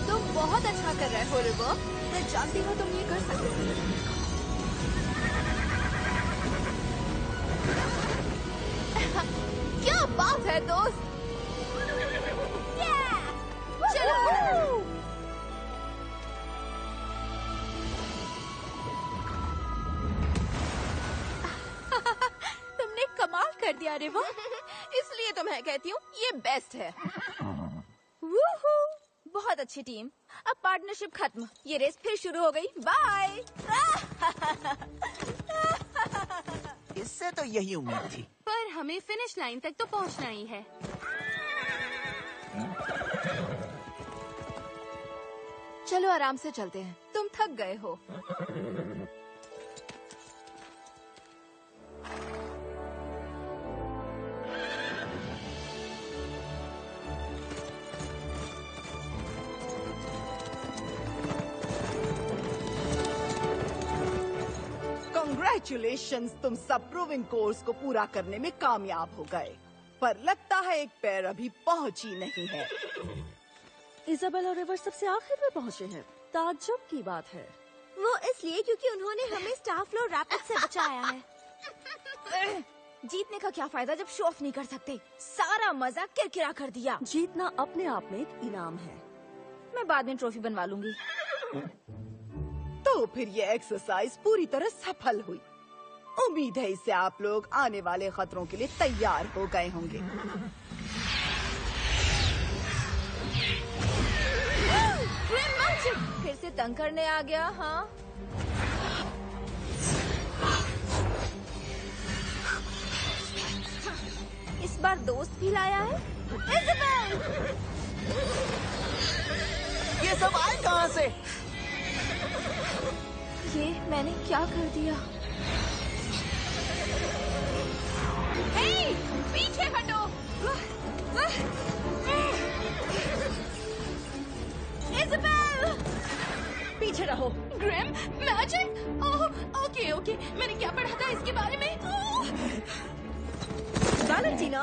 तुम बहुत अच्छा कर रहे हो रिवर। मैं जानती हूँ तुम ये कर सकते हो। क्या बात है दोस्त। चलो। कर दिया रिवा। इसलिए तो मैं कहती हूँ ये बेस्ट है। वूहू, बहुत अच्छी टीम। अब पार्टनरशिप खत्म, ये रेस फिर शुरू हो गई। बाय। इससे तो यही उम्मीद थी। पर हमें फिनिश लाइन तक तो पहुंचना ही है। चलो आराम से चलते हैं, तुम थक गए हो। Congratulations, तुम सब प्रूविंग कोर्स को पूरा करने में कामयाब हो गए, पर लगता है एक पैर अभी पहुंची नहीं है। इजाबेल और रिवर सबसे आखिर में पहुंचे हैं। ताज्जुब की बात है। वो इसलिए क्योंकि उन्होंने हमें स्टार फ्लोर रैपिड से बचाया है। जीतने का क्या फायदा जब शो ऑफ नहीं कर सकते। सारा मजा किरकिरा कर दिया। जीतना अपने आप में एक इनाम है। मैं बाद में ट्रॉफी बनवा लूंगी। तो फिर ये एक्सरसाइज पूरी तरह सफल हुई। उम्मीद है इससे आप लोग आने वाले खतरों के लिए तैयार हो गए होंगे। फिर से तंग करने आ गया। हाँ, इस बार दोस्त भी लाया है। इज़ाबेल! ये सब आए कहाँ से? ये मैंने क्या कर दिया? हे, पीछे हटो! इज़ाबेल! पीछे रहो। Gram magic. Oh, okay okay, मैंने क्या पढ़ा था इसके बारे में? वैलेंटीना,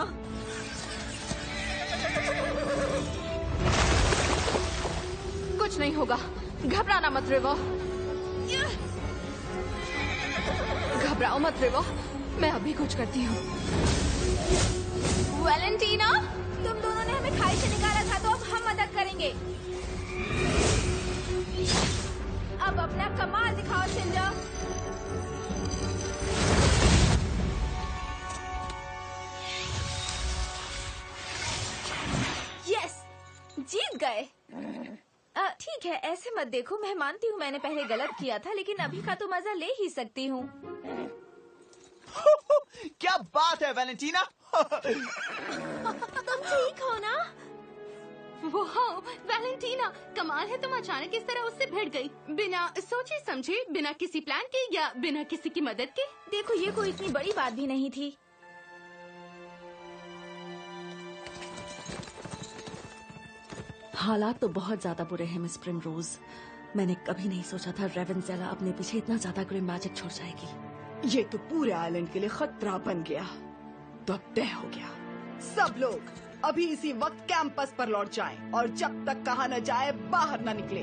कुछ नहीं होगा, घबराना मत रिवो। घबराओ मत रिवो, मैं अभी कुछ करती हूँ। वैलेंटीना, तुम दोनों ने हमें खाई से निकाला था, तो अब हम मदद करेंगे। अब अपना कमाल दिखाओ सिंडर। यस, जीत गए। ठीक है, ऐसे मत देखो। मैं मानती हूँ मैंने पहले गलत किया था, लेकिन अभी का तो मजा ले ही सकती हूँ। क्या बात है वैलेंटीना। तुम ठीक हो ना? वाह, वैलेंटीना, कमाल है तुम अचानक इस तरह उससे भिड़ गई, बिना सोचे समझे, बिना किसी प्लान के या बिना किसी की मदद के। देखो, ये कोई इतनी बड़ी बात भी नहीं थी। हालात तो बहुत ज्यादा बुरे हैं मिस प्रिमरोज। मैंने कभी नहीं सोचा था रेवेंजेला अपने पीछे इतना ज्यादा ग्रिम मैजिक छोड़ जाएगी। ये तो पूरे आइलैंड के लिए खतरा बन गया। तो अब तय हो गया, सब लोग अभी इसी वक्त कैंपस पर लौट जाएं और जब तक कहा न जाए बाहर न निकले।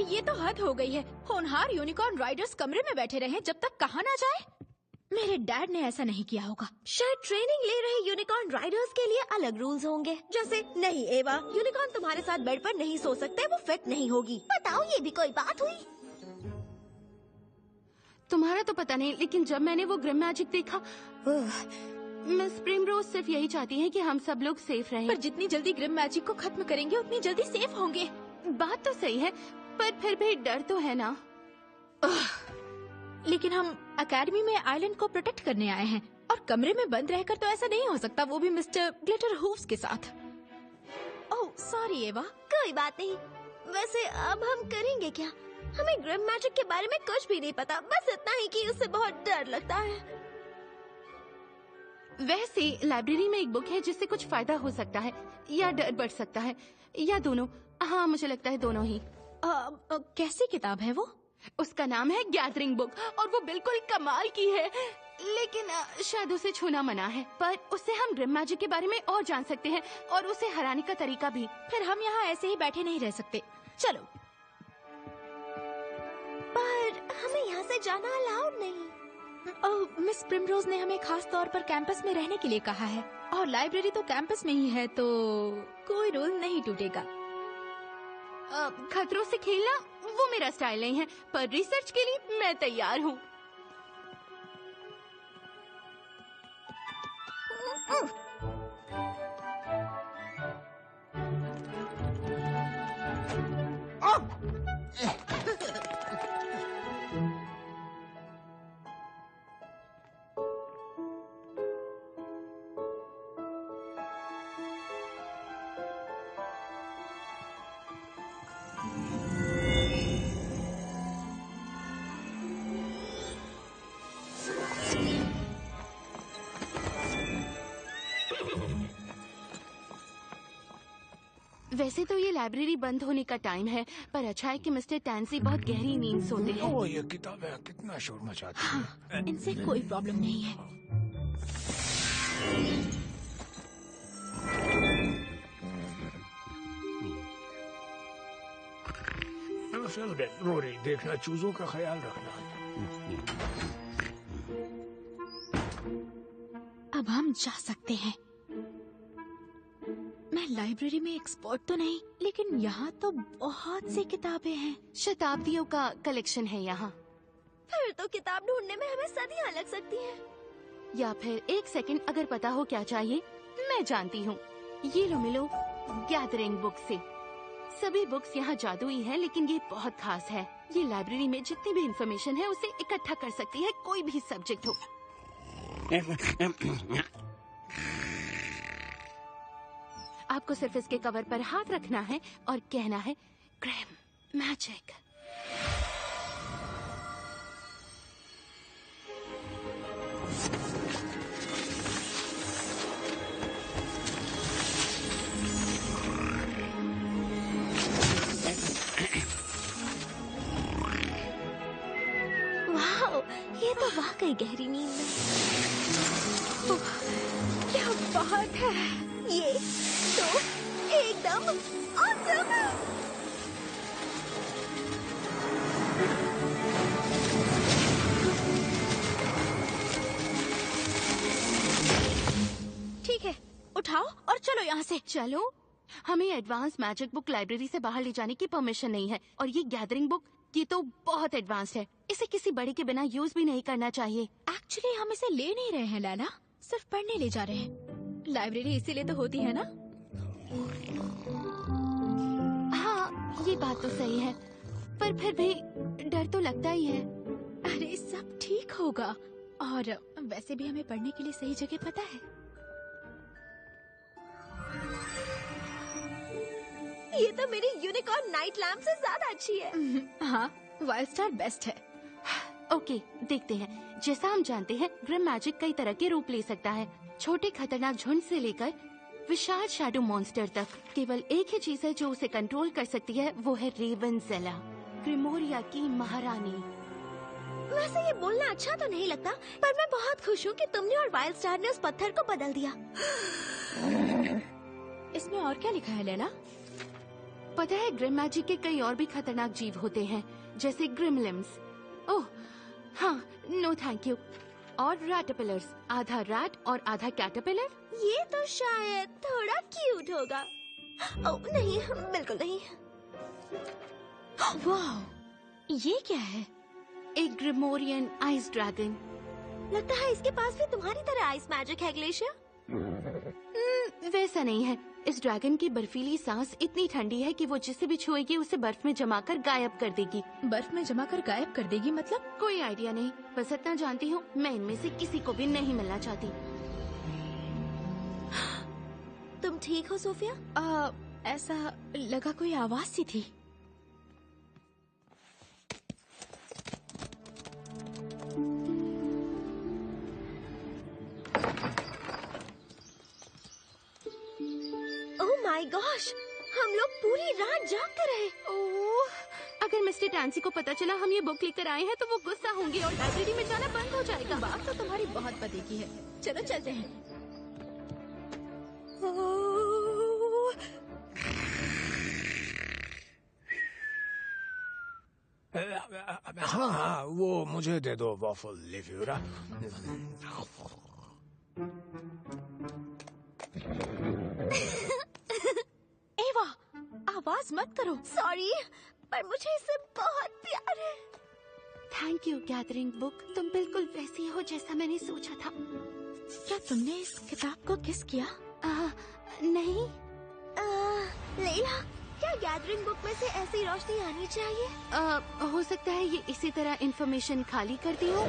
ये तो हद हो गई है। होनहार यूनिकॉर्न राइडर्स कमरे में बैठे रहे जब तक कहा ना जाए। मेरे डैड ने ऐसा नहीं किया होगा। शायद ट्रेनिंग ले रहे यूनिकॉर्न राइडर्स के लिए अलग रूल्स होंगे, जैसे नहीं एवा, यूनिकॉर्न तुम्हारे साथ बेड पर नहीं सो सकते, वो फिट नहीं होगी। बताओ, ये भी कोई बात हुई? तुम्हारा तो पता नहीं, लेकिन जब मैंने वो ग्रिम मैजिक देखा, मिस प्रिमरोज सिर्फ यही चाहती हैं कि हम सब लोग सेफ रहें। पर जितनी जल्दी ग्रिम मैजिक को खत्म करेंगे उतनी जल्दी सेफ होंगे। बात तो सही है, पर फिर भी डर तो है ना। लेकिन हम एकेडमी में आइलैंड को प्रोटेक्ट करने आए हैं, और कमरे में बंद रहकर तो ऐसा नहीं हो सकता, वो भी मिस्टर ग्लिटर हूव्स के साथ। ओह सॉरी एवा। कोई बात नहीं। वैसे अब हम करेंगे क्या? हमें ग्रिम मैजिक के बारे में कुछ भी नहीं पता, बस इतना ही कि उससे बहुत डर लगता है। वैसे लाइब्रेरी में एक बुक है जिससे कुछ फायदा हो सकता है, या डर बढ़ सकता है, या दोनों। हाँ, मुझे लगता है दोनों ही। कैसी किताब है वो? उसका नाम है गैदरिंग बुक, और वो बिल्कुल कमाल की है, लेकिन शायद उसे छूना मना है। पर उससे हम ग्रिम मैजिक के बारे में और जान सकते हैं, और उसे हराने का तरीका भी। फिर हम यहाँ ऐसे ही बैठे नहीं रह सकते। चलो। पर हमें यहाँ से जाना अलाउड नहीं। ओह, मिस प्रिमरोज ने हमें खास तौर पर कैंपस में रहने के लिए कहा है, और लाइब्रेरी तो कैंपस में ही है, तो कोई रूल नहीं टूटेगा। खतरों से खेलना वो मेरा स्टाइल नहीं है, पर रिसर्च के लिए मैं तैयार हूँ। वैसे तो ये लाइब्रेरी बंद होने का टाइम है, पर अच्छा है कि मिस्टर टैंसी बहुत गहरी नींद सोते हैं। ओ, ये किताबें कितना शोर मचाती हैं। इनसे कोई प्रॉब्लम नहीं है। रोरी, देखना, चूजों का ख्याल रखना। अब हम जा सकते हैं। मैं लाइब्रेरी में एक्सपर्ट तो नहीं, लेकिन यहाँ तो बहुत सी किताबें हैं। शताब्दियों का कलेक्शन है यहाँ। फिर तो किताब ढूंढने में हमें सदियां लग सकती हैं। या फिर एक सेकंड, अगर पता हो क्या चाहिए, मैं जानती हूँ। ये लो मिलो गैदरिंग बुक से। सभी बुक्स यहाँ जादुई हैं, लेकिन ये बहुत खास है। ये लाइब्रेरी में जितनी भी इंफॉर्मेशन है उसे इकट्ठा कर सकती है, कोई भी सब्जेक्ट हो। आपको सिर्फ इसके कवर पर हाथ रखना है और कहना है ग्रैम मैजिक। वाह, ये तो वाकई गहरी नींद है। क्या बात है! ये तो एकदम awesome है। ठीक है, उठाओ और चलो यहाँ से। चलो, हमें एडवांस मैजिक बुक लाइब्रेरी से बाहर ले जाने की परमिशन नहीं है, और ये गैदरिंग बुक, ये तो बहुत एडवांस है। इसे किसी बड़े के बिना यूज भी नहीं करना चाहिए। एक्चुअली हम इसे ले नहीं रहे हैं लैला, सिर्फ पढ़ने ले जा रहे हैं। लाइब्रेरी इसीलिए तो होती है ना। हाँ, ये बात तो सही है, पर फिर भी डर तो लगता ही है। अरे सब ठीक होगा, और वैसे भी हमें पढ़ने के लिए सही जगह पता है। ये तो मेरी यूनिकॉर्न नाइट लैम्प से ज्यादा अच्छी है। हाँ, वाइल्ड स्टार बेस्ट है। ओके, देखते हैं। जैसा हम जानते हैं, ग्रिम मैजिक कई तरह के रूप ले सकता है, छोटे खतरनाक झुंड से लेकर विशाल शैडो मॉन्स्टर तक। केवल एक ही चीज है जो उसे कंट्रोल कर सकती है, वो है रेवेंजेला, ग्रिमोरिया की महारानी। वैसे ये बोलना अच्छा तो नहीं लगता, पर मैं बहुत खुश हूँ कि तुमने और वाइल्ड स्टार ने उस पत्थर को बदल दिया। इसमें और क्या लिखा है लैला? पता है, ग्रिम मैजिक के कई और भी खतरनाक जीव होते हैं, जैसे ग्रिमलिम्स। ओह हाँ, नो थैंक यू। और रैटरपिलर्स, आधा रैट और आधा कैटरपिलर। ये तो शायद थोड़ा क्यूट होगा। ओह नहीं, बिल्कुल नहीं। वाह, ये क्या है? एक ग्रिमोरियन आइस ड्रैगन। लगता है इसके पास भी तुम्हारी तरह आइस मैजिक है ग्लेशियर। वैसा नहीं है। इस ड्रैगन की बर्फीली सांस इतनी ठंडी है कि वो जिसे भी छुएगी उसे बर्फ में जमाकर गायब कर देगी। बर्फ में जमाकर गायब कर देगी मतलब? कोई आइडिया नहीं, बस इतना जानती हूँ, मैं इनमें से किसी को भी नहीं मिलना चाहती। तुम ठीक हो सोफिया? ऐसा लगा कोई आवाज सी थी। ओह माय गॉश, हम लोग पूरी रात जाग कर रहे। ओह, अगर मिस्टर टैंसी को पता चला हम ये बुक लेकर आए हैं तो वो गुस्सा होंगे और लाइब्रेरी में जाना बंद हो जाएगा। बात तो तुम्हारी बहुत पते की है। चलो चलते हैं। हाँ हाँ, वो मुझे दे दो वॉफल लिफ्यूरा। एवा, आवाज मत करो। सॉरी, पर मुझे इससे बहुत प्यार है। थैंक यू गैदरिंग बुक, तुम बिल्कुल वैसी हो जैसा मैंने सोचा था। क्या तुमने इस किताब को किस किया? नहीं। लेला, क्या गैदरिंग बुक में से ऐसी रोशनी आनी चाहिए? हो सकता है ये इसी तरह इंफॉर्मेशन खाली करती हो।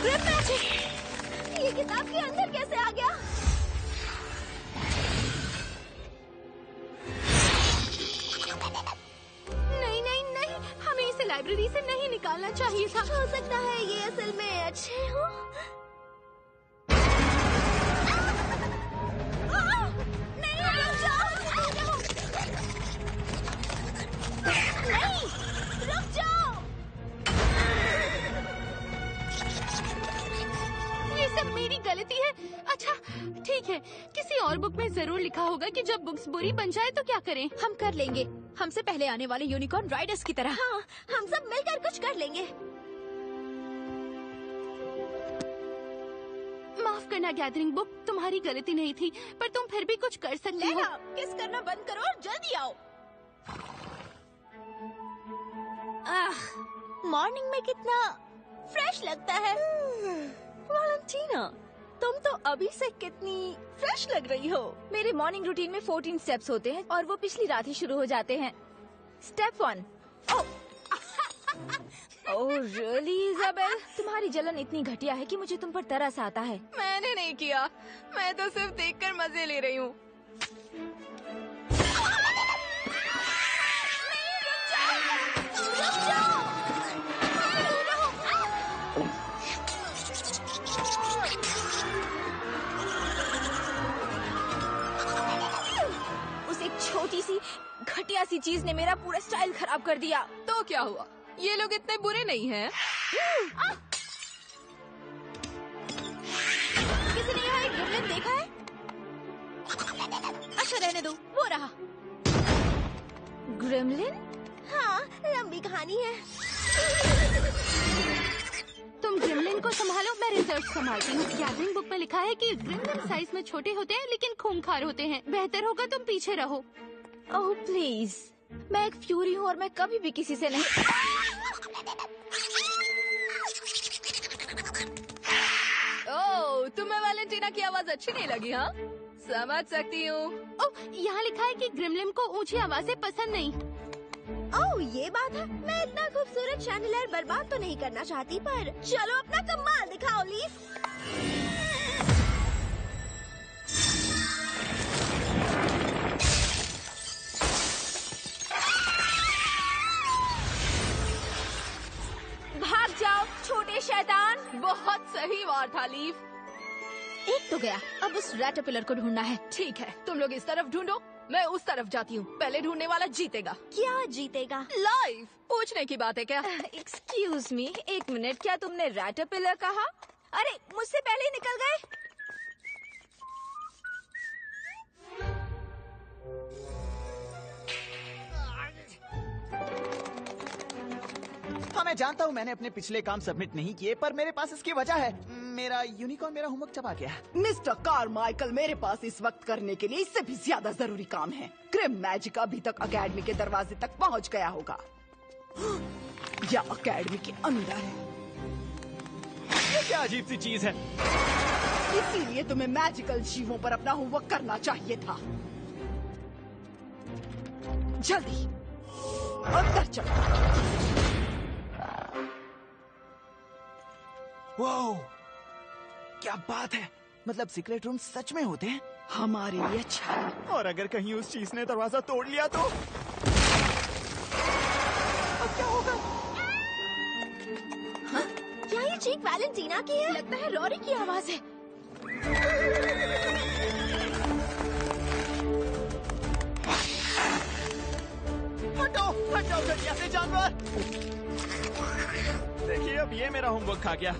Grim magic! ये किताब के अंदर कैसे आ गया? नहीं, हमें इसे लाइब्रेरी से नहीं निकालना चाहिए था। हो सकता है ये असल में अच्छे हो। नहीं, रुक जाओ! नहीं, रुक जाओ! ये सब मेरी गलती है। अच्छा ठीक है, किसी और बुक में जरूर लिखा होगा कि जब बुक्स बुरी बन जाए तो क्या करें। हम कर लेंगे, हमसे पहले आने वाले यूनिकॉर्न राइडर्स की तरह। हाँ, हम सब मिलकर कुछ कर लेंगे। माफ करना गैदरिंग बुक, तुम्हारी गलती नहीं थी, पर तुम फिर भी कुछ कर सकती हो। किस करना बंद करो और जल्दी आओ। मॉर्निंग में कितना फ्रेश लगता है। वैलेंटीना, तुम तो अभी से कितनी फ्रेश लग रही हो। मेरे मॉर्निंग रूटीन में 14 स्टेप्स होते हैं और वो पिछली रात ही शुरू हो जाते हैं। स्टेप 1। ओह रियली इजाबेल, तुम्हारी जलन इतनी घटिया है कि मुझे तुम पर तरस आता है। मैंने नहीं किया, मैं तो सिर्फ देखकर मजे ले रही हूँ। उस एक छोटी सी घटिया सी चीज ने मेरा पूरा स्टाइल खराब कर दिया। तो क्या हुआ? ये लोग इतने बुरे नहीं हैं। किसी ने यहाँ एक ग्रिमलिन देखा है? अच्छा रहने दो, वो रहा। ग्रिमलिन? हाँ, लंबी कहानी है। तुम ग्रिमलिन को संभालो, मैं रिसर्च संभालती हूँ। गैदरिंग बुक में लिखा है कि ग्रिमलिन साइज में छोटे होते हैं लेकिन खूंखार होते हैं। बेहतर होगा तुम पीछे रहो। ओह प्लीज, मैं एक फ्यूरी हूँ और मैं कभी भी किसी से नहीं। ओह, तुम्हें वैलेंटीना की आवाज अच्छी नहीं लगी? हाँ, समझ सकती हूँ। ओह, यहाँ लिखा है कि ग्रिमलिन को ऊंची आवाजें पसंद नहीं। ओह, ये बात है। मैं इतना खूबसूरत शैंडिलियर बर्बाद तो नहीं करना चाहती, पर चलो अपना कमाल दिखाओ लीफ। भाग जाओ छोटे शैतान। बहुत सही वार था लीफ। एक तो गया, अब उस रैटरपिलर को ढूंढना है। ठीक है, तुम लोग इस तरफ ढूंढो, मैं उस तरफ जाती हूँ। पहले ढूंढने वाला जीतेगा। क्या जीतेगा? लाइफ पूछने की बात है क्या? एक्सक्यूज मी, एक मिनट, क्या तुमने रैटरपिलर कहा? अरे मुझसे पहले ही निकल गए। हाँ मैं जानता हूँ मैंने अपने पिछले काम सबमिट नहीं किए, पर मेरे पास इसकी वजह है। मेरा यूनिकॉर्न मेरा होमवर्क चबा गया। मिस्टर कारमाइकल, मेरे पास इस वक्त करने के लिए इससे भी ज्यादा जरूरी काम है। ग्रिम मैजिक अभी तक अकेडमी के दरवाजे तक पहुंच गया होगा या अकेडमी के अंदर है। ये क्या अजीब सी चीज है? इसीलिए तुम्हें मैजिकल जीवों पर अपना होमवर्क करना चाहिए था। जल्दी अंदर चलो। वाओ, क्या बात है! मतलब सीक्रेट रूम सच में होते हैं? हमारे लिए अच्छा है। और अगर कहीं उस चीज ने दरवाजा तोड़ लिया तो अब क्या होगा? हाँ? क्या ये चीख वैलेंटीना की है? लगता है रॉरी की आवाज है। हटो हटो घटिया से जानवर! देखिए अब ये मेरा होमवर्क खा गया।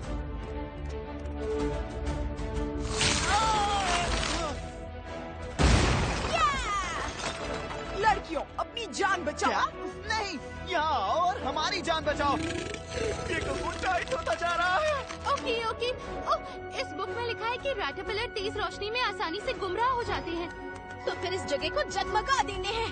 लड़कियों अपनी जान बचाओ। क्या? नहीं, यहाँ आओ और हमारी जान बचाओ। ये कुकुर टाइट होता जा रहा है। Okay okay. ओह, इस बुक में लिखा है कि रैटरपिलर तेज रोशनी में आसानी से गुमराह हो जाते हैं। तो फिर इस जगह को जगमगा देने हैं।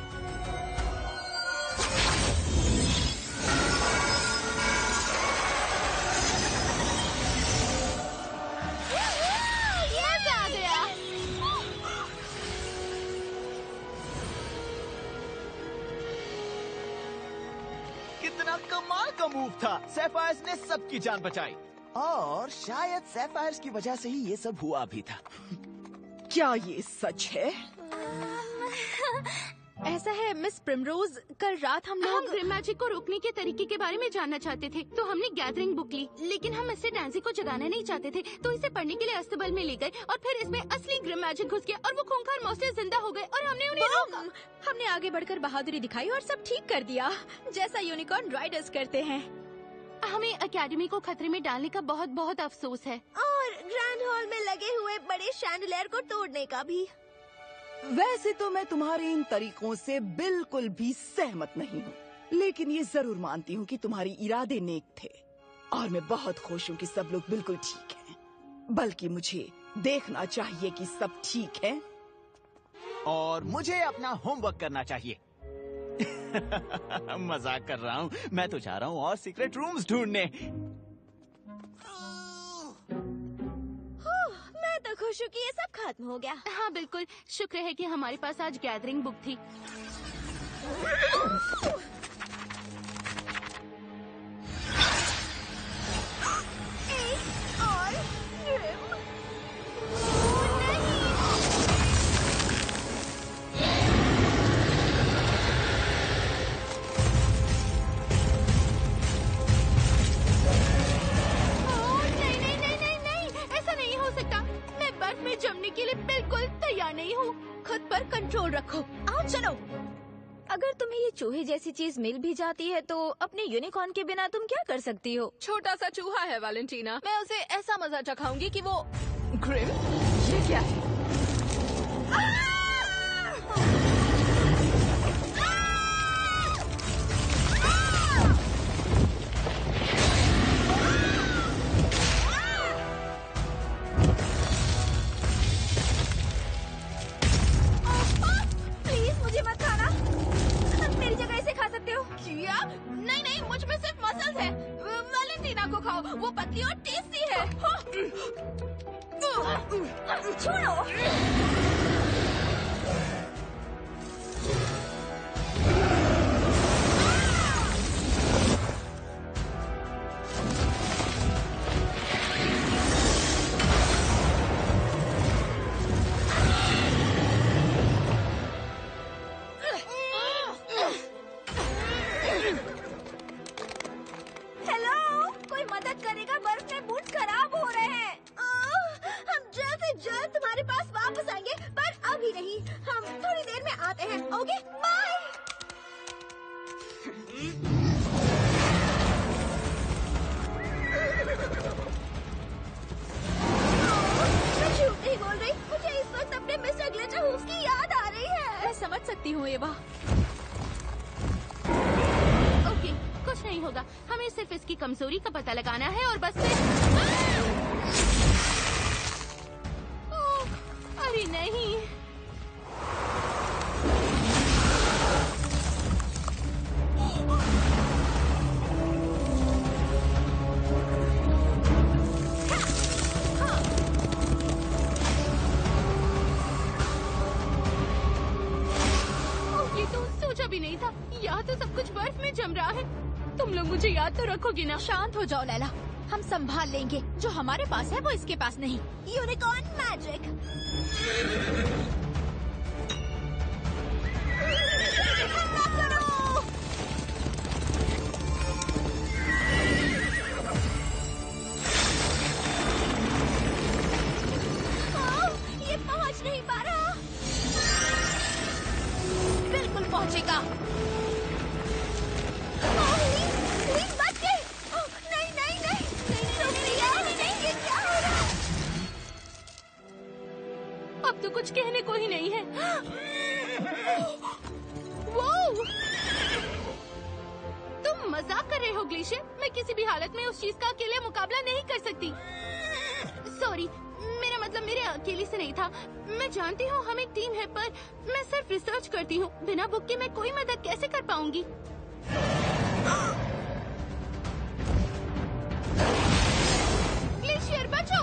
कितना कमाल का मूव था। सैफायर्स ने सबकी जान बचाई और शायद सैफायर्स की वजह से ही ये सब हुआ भी था। क्या ये सच है? ऐसा है मिस प्रिमरोज, कल रात हम लोग ग्रिम मैजिक को रोकने के तरीके के बारे में जानना चाहते थे, तो हमने गैदरिंग बुक ली। लेकिन हम इससे डैंसी को जगाना नहीं चाहते थे, तो इसे पढ़ने के लिए अस्तबल में ले गए और फिर इसमें असली ग्रिम मैजिक घुस गया और वो खूंखार मौत जिंदा हो गए और हमने उन्हें रोका। हमने आगे बढ़कर बहादुरी दिखाई और सब ठीक कर दिया, जैसा यूनिकॉर्न राइडर्स करते हैं। हमें अकेडमी को खतरे में डालने का बहुत बहुत अफसोस है, और ग्रैंड हॉल में लगे हुए बड़े शैंडलियर को तोड़ने का भी। वैसे तो मैं तुम्हारे इन तरीकों से बिल्कुल भी सहमत नहीं हूँ, लेकिन ये जरूर मानती हूँ कि तुम्हारे इरादे नेक थे और मैं बहुत खुश हूँ कि सब लोग बिल्कुल ठीक हैं। बल्कि मुझे देखना चाहिए कि सब ठीक है और मुझे अपना होमवर्क करना चाहिए। मजाक कर रहा हूँ, मैं तो जा रहा हूँ और सीक्रेट रूम्स ढूंढने। मैं तो खुश हूँ कि ये सब खत्म हो गया। हाँ बिल्कुल, शुक्र है कि हमारे पास आज गैदरिंग बुक थी। जमने के लिए बिल्कुल तैयार नहीं हूँ। खुद पर कंट्रोल रखो। आओ चलो। अगर तुम्हें ये चूहे जैसी चीज मिल भी जाती है तो अपने यूनिकॉर्न के बिना तुम क्या कर सकती हो? छोटा सा चूहा है वैलेंटीना, मैं उसे ऐसा मजा चखाऊंगी कि वो। ग्रिम, ये क्या है? नहीं, मुझ में सिर्फ मसल्स है। वैलेंटीना को खाओ, वो पतली और टेस्टी है। छोड़ो। कमजोरी का पता लगाना है और बस फिर। अरे नहीं, ये तो सोचा भी नहीं था। यहाँ तो सब कुछ बर्फ में जम रहा है। तुम लोग मुझे याद तो रखोगी ना? शांत हो जाओ लैला, हम संभाल लेंगे। जो हमारे पास है वो इसके पास नहीं। Unicorn magic. ये पहुंच नहीं पा रहा। बिल्कुल पहुंचेगा। अब तो कुछ कहने को ही नहीं है। वो तुम मजाक कर रहे हो ग्लेशियर? मैं किसी भी हालत में उस चीज का अकेले मुकाबला नहीं कर सकती। सॉरी, मेरा मतलब मेरे अकेले से नहीं था। मैं जानती हूँ हम एक टीम है, पर मैं सिर्फ रिसर्च करती हूँ। बिना बुक के मैं कोई मदद कैसे कर पाऊंगी? ग्लेशियर बचो!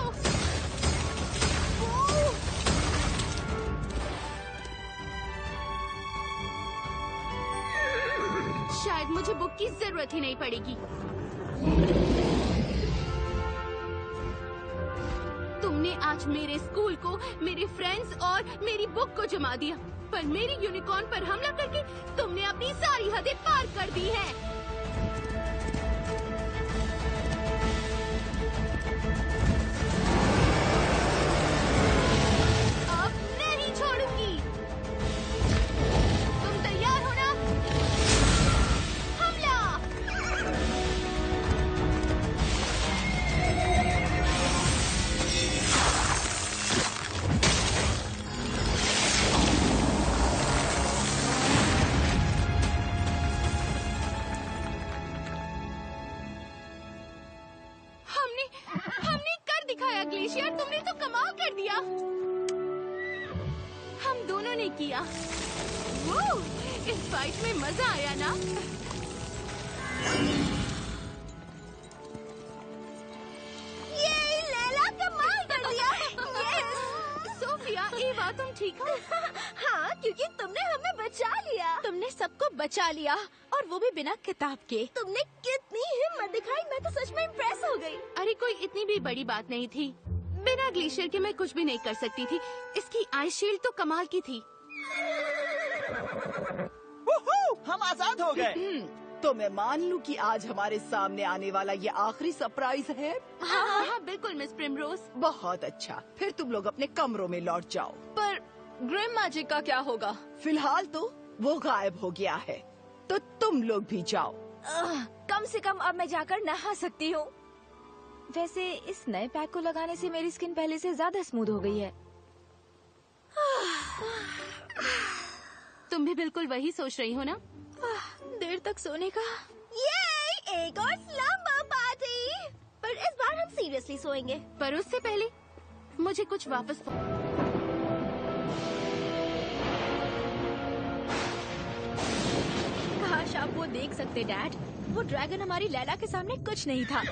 शायद मुझे बुक की जरूरत ही नहीं पड़ेगी। तुमने आज मेरे स्कूल को, मेरे फ्रेंड्स और मेरी बुक को जमा दिया, पर मेरी यूनिकॉर्न पर हमला करके तुमने अपनी सारी हदें पार कर दी हैं। अब नहीं छोड़ूंगी। तुम तैयार हो ना? हमला! हमने कर दिखाया ग्लेशियर, तुमने तो कमाल कर दिया। हम दोनों ने किया। वो इस फाइट में मजा आया ना? ये लैला कमाल कर दिया। सोफिया, एवा, तुम ठीक हो? हाँ, क्योंकि तुमने हमें बचा लिया। तुमने सबको बचा लिया, और वो भी बिना किताब के। तुमने कितनी हिम्मत दिखाई, मैं तो सच में इम्प्रेस हो गई। अरे कोई इतनी भी बड़ी बात नहीं थी। बिना ग्लेशियर के मैं कुछ भी नहीं कर सकती थी। इसकी आइस शील्ड तो कमाल की थी। हम आजाद हो गए। तो मैं मान लूं कि आज हमारे सामने आने वाला ये आखिरी सरप्राइज है। हाँ, बिल्कुल मिस प्रिमरोज। बहुत अच्छा, फिर तुम लोग अपने कमरों में लौट जाओ। पर ग्रिम मैजिक का क्या होगा? फिलहाल तो वो गायब हो गया है, तो तुम लोग भी जाओ। कम से कम अब मैं जाकर नहा सकती हूँ। वैसे इस नए पैक को लगाने से मेरी स्किन पहले से ज्यादा स्मूथ हो गई है। तुम भी बिल्कुल वही सोच रही हो ना? देर तक सोने का। ये एक और लंबा पार्टी, पर इस बार हम सीरियसली सोएंगे। पर उससे पहले मुझे कुछ वापस। काश आप वो देख सकते डैड। वो ड्रैगन हमारी लैला के सामने कुछ नहीं था।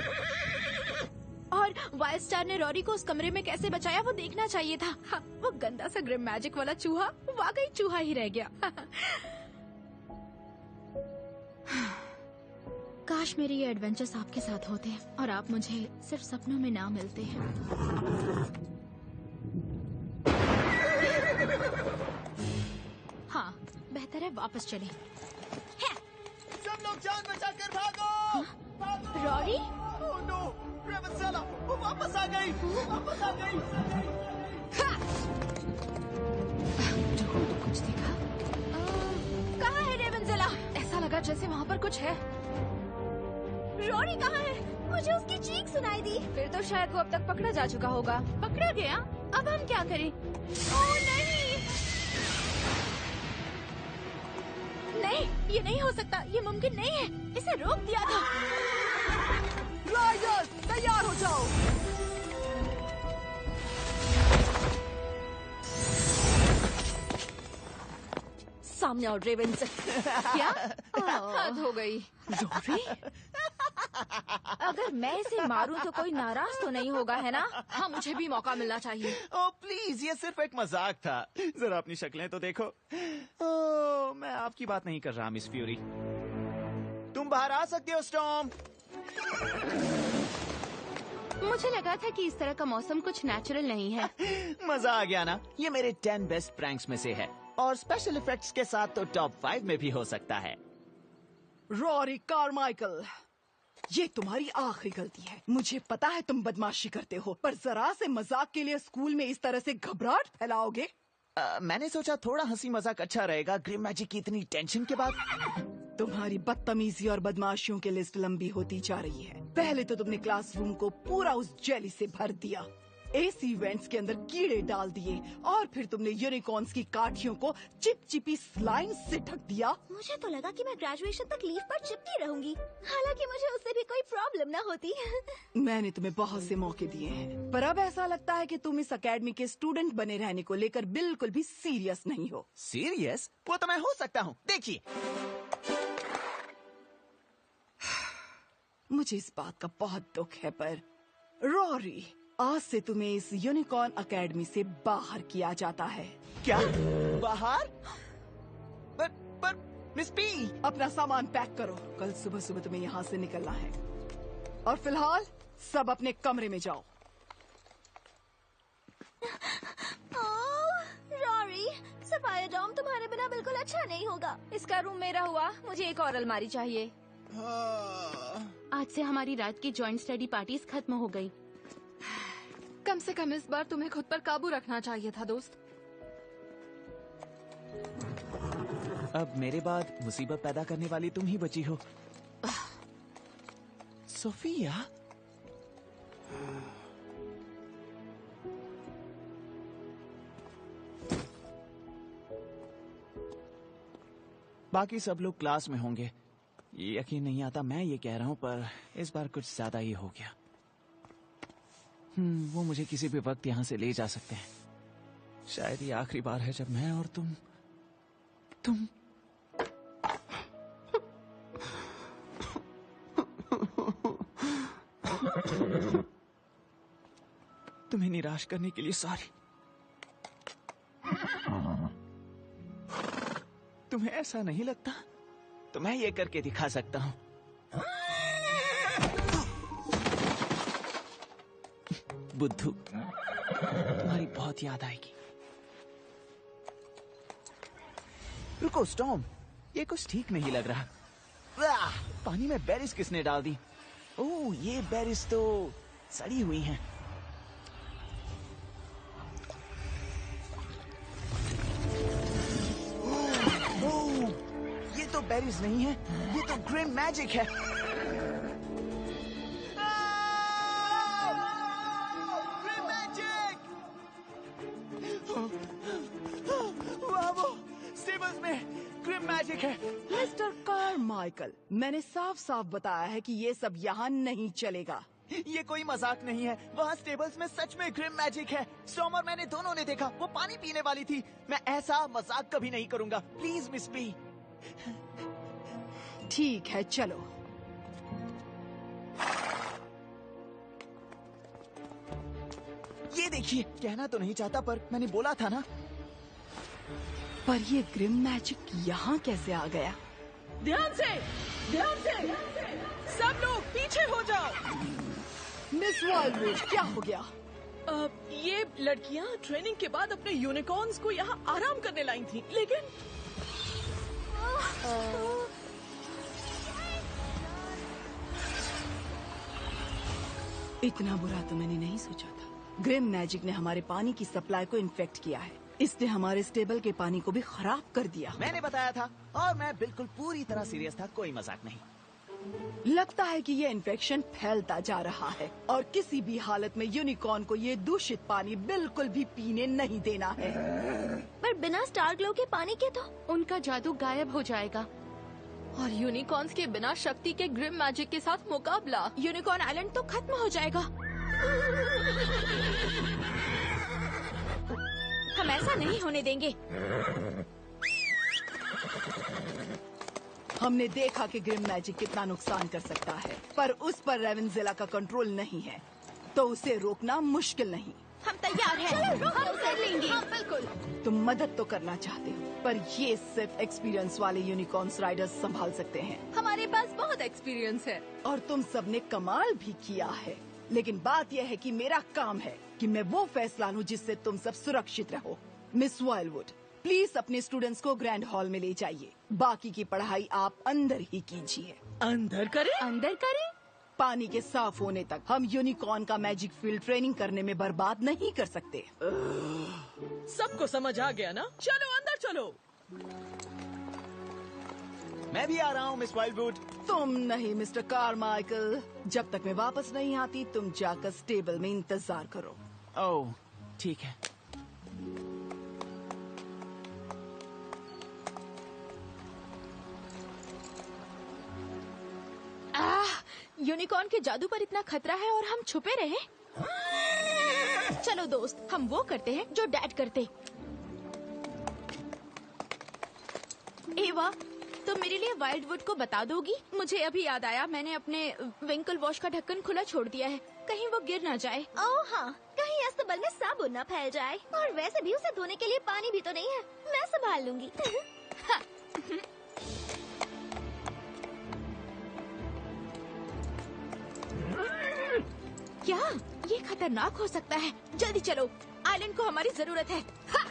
और वाइल्ड स्टार ने रॉरी को उस कमरे में कैसे बचाया वो देखना चाहिए था। हाँ, वो गंदा सा ग्रिम मैजिक वाला चूहा वाकई चूहा ही रह गया। काश मेरे ये एडवेंचर्स आपके साथ होते और आप मुझे सिर्फ सपनों में ना मिलते हैं। हाँ, बेहतर है वापस चलें। सब लोग जान बचाकर भागो! भागो! रॉरी? Oh no! रेवेंसेला! वो वापस आ गई! वो वापस आ गई! तो कुछ देखा? कहाँ है रेवेंसेला? ऐसा लगा जैसे वहाँ पर कुछ है। रॉरी कहाँ है? मुझे उसकी चीख सुनाई दी। फिर तो शायद वो अब तक पकड़ा जा चुका होगा। पकड़ा गया? अब हम क्या करें? ओह नहीं! नहीं, ये नहीं हो सकता। ये मुमकिन नहीं है। इसे रोक दिया था। राइडर्स, तैयार हो जाओ। सामने आओ रेवेंस। क्या? हद हो गई। रॉरी? अगर मैं इसे मारूं तो कोई नाराज तो नहीं होगा, है ना? हाँ, मुझे भी मौका मिलना चाहिए। ओह प्लीज, ये सिर्फ एक मजाक था। जरा अपनी शक्लें तो देखो। ओह, मैं आपकी बात नहीं कर रहा मिस फ्यूरी। तुम बाहर आ सकते हो स्टॉर्म। मुझे लगा था कि इस तरह का मौसम कुछ नेचुरल नहीं है। मजा आ गया ना? ये मेरे 10 बेस्ट प्रैंक्स में से है, और स्पेशल इफेक्ट्स के साथ तो टॉप 5 में भी हो सकता है। रॉरी कार्माइकल, ये तुम्हारी आखिरी गलती है। मुझे पता है तुम बदमाशी करते हो, पर जरा से मजाक के लिए स्कूल में इस तरह से घबराहट फैलाओगे? मैंने सोचा थोड़ा हंसी मजाक अच्छा रहेगा ग्रिम मैजिक की इतनी टेंशन के बाद। तुम्हारी बदतमीजी और बदमाशियों की लिस्ट लंबी होती जा रही है। पहले तो तुमने क्लासरूम को पूरा उस जेली से भर दिया, एसी वेंट्स के अंदर कीड़े डाल दिए, और फिर तुमने यूनिकॉर्न्स की काठियों को चिपचिपी स्लाइम से ढक दिया। मुझे तो लगा कि मैं ग्रेजुएशन तक लीव पर चिपकी रहूंगी, हालांकि मुझे उससे भी कोई प्रॉब्लम ना होती। मैंने तुम्हें बहुत से मौके दिए हैं, पर अब ऐसा लगता है कि तुम इस एकेडमी के स्टूडेंट बने रहने को लेकर बिल्कुल भी सीरियस नहीं हो। सीरियस? वो तो मैं हो सकता हूँ, देखिए। मुझे इस बात का बहुत दुख है, पर रॉरी, आज से तुम्हें इस यूनिकॉर्न एकेडमी से बाहर किया जाता है। क्या? बाहर? पर मिस पी। अपना सामान पैक करो, कल सुबह सुबह तुम्हें यहाँ से निकलना है। और फिलहाल सब अपने कमरे में जाओ। रॉरी, सफाया डॉम तुम्हारे बिना बिल्कुल अच्छा नहीं होगा। इसका रूम मेरा हुआ, मुझे एक और अलमारी चाहिए। आज से हमारी रात की जॉइंट स्टडी पार्टीज खत्म हो गई। कम से कम इस बार तुम्हें खुद पर काबू रखना चाहिए था दोस्त। अब मेरे बाद मुसीबत पैदा करने वाली तुम ही बची हो। सोफिया, बाकी सब लोग क्लास में होंगे। ये यकीन नहीं आता मैं ये कह रहा हूँ, पर इस बार कुछ ज्यादा ही हो गया। वो मुझे किसी भी वक्त यहाँ से ले जा सकते हैं। शायद ये आखिरी बार है जब मैं और तुम तुम्हें निराश करने के लिए सॉरी। तुम्हें ऐसा नहीं लगता तो मैं ये करके दिखा सकता हूँ। बुद्धू, तुम्हारी बहुत याद आएगी। रुको स्टॉर्म, ये कुछ ठीक नहीं लग रहा। पानी में बेरीज किसने डाल दी? ओह, ये बेरीज तो सड़ी हुई हैं। ये तो बेरीज नहीं है, ये तो ग्रिम मैजिक है। Grim magic! वाह, स्टेबल्स में ग्रिम मैजिक है। मिस्टर कारमाइकल, मैंने साफ साफ बताया है कि ये सब यहाँ नहीं चलेगा। ये कोई मजाक नहीं है। वहाँ स्टेबल्स में सच में ग्रिम मैजिक है। स्टॉर्म और मैंने दोनों ने देखा, वो पानी पीने वाली थी। मैं ऐसा मजाक कभी नहीं करूंगा। Please miss P. ठीक है, चलो। ये देखिए, कहना तो नहीं चाहता पर मैंने बोला था ना। पर ये ग्रिम मैजिक यहाँ कैसे आ गया? ध्यान से सब लोग पीछे हो जाओ। मिस वाइल्डवुड, क्या हो गया? ये लड़कियां ट्रेनिंग के बाद अपने यूनिकॉर्न्स को यहाँ आराम करने लाई थी, लेकिन इतना बुरा तो मैंने नहीं सोचा था। ग्रिम मैजिक ने हमारे पानी की सप्लाई को इन्फेक्ट किया है। इसने हमारे स्टेबल के पानी को भी खराब कर दिया। मैंने बताया था, और मैं बिल्कुल पूरी तरह सीरियस था, कोई मजाक नहीं। लगता है कि ये इन्फेक्शन फैलता जा रहा है और किसी भी हालत में यूनिकॉर्न को ये दूषित पानी बिल्कुल भी पीने नहीं देना है। पर बिना स्टार ग्लो के पानी के तो उनका जादू गायब हो जाएगा। और यूनिकॉर्न्स के बिना शक्ति के ग्रिम मैजिक के साथ मुकाबला। यूनिकॉर्न आइलैंड तो खत्म हो जाएगा। हम ऐसा नहीं होने देंगे। हमने देखा कि ग्रिम मैजिक कितना नुकसान कर सकता है, पर उस पर रेवेंजेला का कंट्रोल नहीं है, तो उसे रोकना मुश्किल नहीं। हम तैयार हैं। हम कर लेंगे। बिल्कुल। तुम मदद तो करना चाहते हो, पर ये सिर्फ एक्सपीरियंस वाले यूनिकॉर्न्स राइडर्स संभाल सकते हैं। हमारे पास बहुत एक्सपीरियंस है। और तुम सबने कमाल भी किया है, लेकिन बात यह है कि मेरा काम है कि मैं वो फैसला लूं जिससे तुम सब सुरक्षित रहो। मिस वाइल्डवुड, प्लीज अपने स्टूडेंट्स को ग्रैंड हॉल में ले जाइए। बाकी की पढ़ाई आप अंदर ही कीजिए। अंदर करें? पानी के साफ होने तक हम यूनिकॉर्न का मैजिक फील्ड ट्रेनिंग करने में बर्बाद नहीं कर सकते। सबको समझ आ गया ना? चलो अंदर चलो। मैं भी आ रहा हूँ मिस वाइल्डवुड। तुम नहीं मिस्टर कारमाइकल, जब तक मैं वापस नहीं आती तुम जाकर स्टेबल में इंतजार करो। ओह, ठीक है। यूनिकॉर्न के जादू पर इतना खतरा है और हम छुपे रहे। चलो दोस्त, हम वो करते हैं जो डैड करते। एवा, तुम मेरे लिए वाइल्डवुड को बता दोगी? मुझे अभी याद आया, मैंने अपने विंकल वॉश का ढक्कन खुला छोड़ दिया है। कहीं वो गिर ना जाए। ओह हाँ, कहीं अस्तबल में साबुन न फैल जाए। और वैसे भी उसे धोने के लिए पानी भी तो नहीं है, मैं संभाल लूंगी। क्या? ये खतरनाक हो सकता है। जल्दी चलो, आइलैंड को हमारी जरूरत है। हा!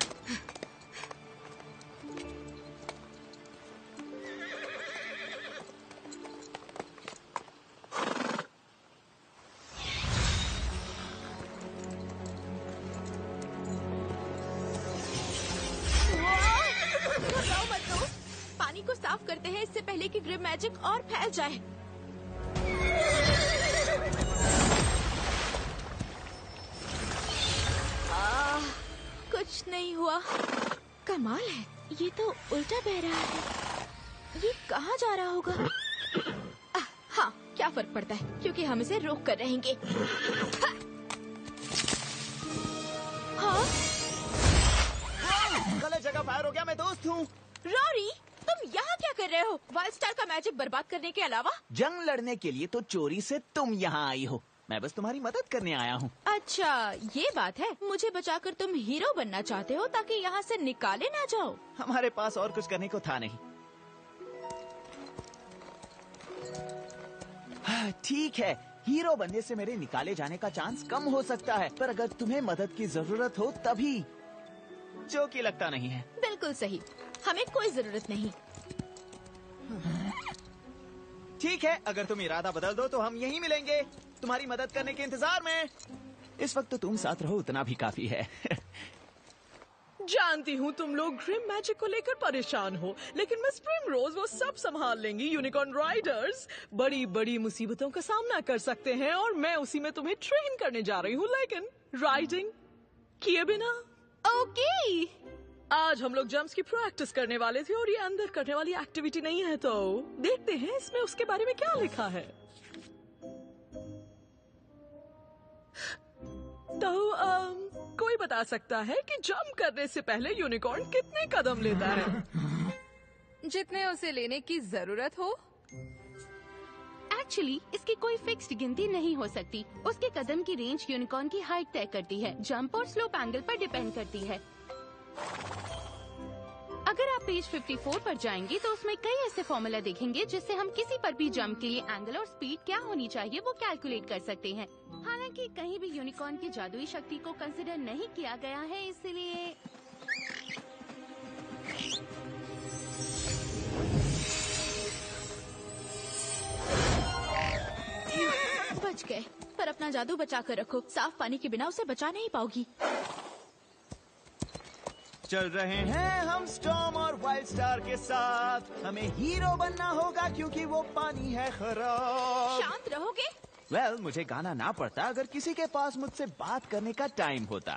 घबराओ मत दोस्त, पानी को साफ करते हैं इससे पहले कि ग्रिम मैजिक और फैल जाए। कुछ नहीं हुआ। कमाल है, ये तो उल्टा बह रहा है। ये कहाँ जा रहा होगा? हाँ, क्या फर्क पड़ता है, क्योंकि हम इसे रोक कर रहेंगे। हाँ? गलत जगह फायर हो गया, मैं दोस्त हूँ। रॉरी, तुम यहाँ क्या कर रहे हो? वाइल्ड स्टार का मैजिक बर्बाद करने के अलावा? जंग लड़ने के लिए तो चोरी से तुम यहाँ आई हो, मैं बस तुम्हारी मदद करने आया हूँ। अच्छा, ये बात है। मुझे बचाकर तुम हीरो बनना चाहते हो ताकि यहाँ से निकाले ना जाओ। हमारे पास और कुछ करने को था नहीं। ठीक है, हीरो बनने से मेरे निकाले जाने का चांस कम हो सकता है, पर अगर तुम्हें मदद की जरूरत हो तभी, जो कि लगता नहीं है। बिल्कुल सही, हमें कोई जरूरत नहीं। ठीक है, अगर तुम इरादा बदल दो तो हम यहीं मिलेंगे, तुम्हारी मदद करने के इंतजार में। इस वक्त तो तुम साथ रहो, उतना भी काफी है। जानती हूँ तुम लोग ग्रिम मैजिक को लेकर परेशान हो, लेकिन मिस प्रिमरोज वो सब संभाल लेंगी। यूनिकॉर्न राइडर्स बड़ी बड़ी मुसीबतों का सामना कर सकते हैं और मैं उसी में तुम्हें ट्रेन करने जा रही हूँ, लेकिन राइडिंग किए बिना। ओके, आज हम लोग जंप्स की प्रैक्टिस करने वाले थे और ये अंदर करने वाली एक्टिविटी नहीं है, तो देखते हैं इसमें उसके बारे में क्या लिखा है। तो कोई बता सकता है कि जंप करने से पहले यूनिकॉर्न कितने कदम लेता है? जितने उसे लेने की जरूरत हो। एक्चुअली इसकी कोई फिक्स्ड गिनती नहीं हो सकती। उसके कदम की रेंज यूनिकॉर्न की हाइट तय करती है, जंप और स्लोप एंगल पर डिपेंड करती है। अगर आप पेज 54 पर जाएंगे तो उसमें कई ऐसे फॉर्मूला देखेंगे जिससे हम किसी पर भी जंप के लिए एंगल और स्पीड क्या होनी चाहिए वो कैलकुलेट कर सकते हैं। हालांकि कहीं भी यूनिकॉर्न की जादुई शक्ति को कंसिडर नहीं किया गया है, इसलिए बच गए। पर अपना जादू बचा कर रखो, साफ पानी के बिना उसे बचा नहीं पाओगी। चल रहे हैं हम स्टॉर्म और वाइल्ड स्टार के साथ, हमें हीरो बनना होगा क्योंकि वो पानी है खराब। शांत रहोगे? वेल, मुझे गाना ना पड़ता अगर किसी के पास मुझसे बात करने का टाइम होता।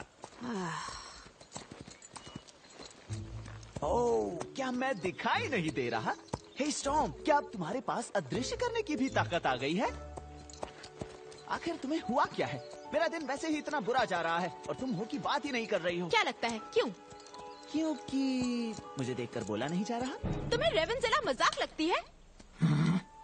ओह, क्या मैं दिखाई नहीं दे रहा? हे स्टॉर्म, क्या अब तुम्हारे पास अदृश्य करने की भी ताकत आ गई है? आखिर तुम्हें हुआ क्या है? मेरा दिन वैसे ही इतना बुरा जा रहा है और तुम हो की बात ही नहीं कर रही हो। क्या लगता है, क्यों? क्योंकि मुझे देखकर बोला नहीं जा रहा। तुम्हें रेवेंजेला मजाक लगती है?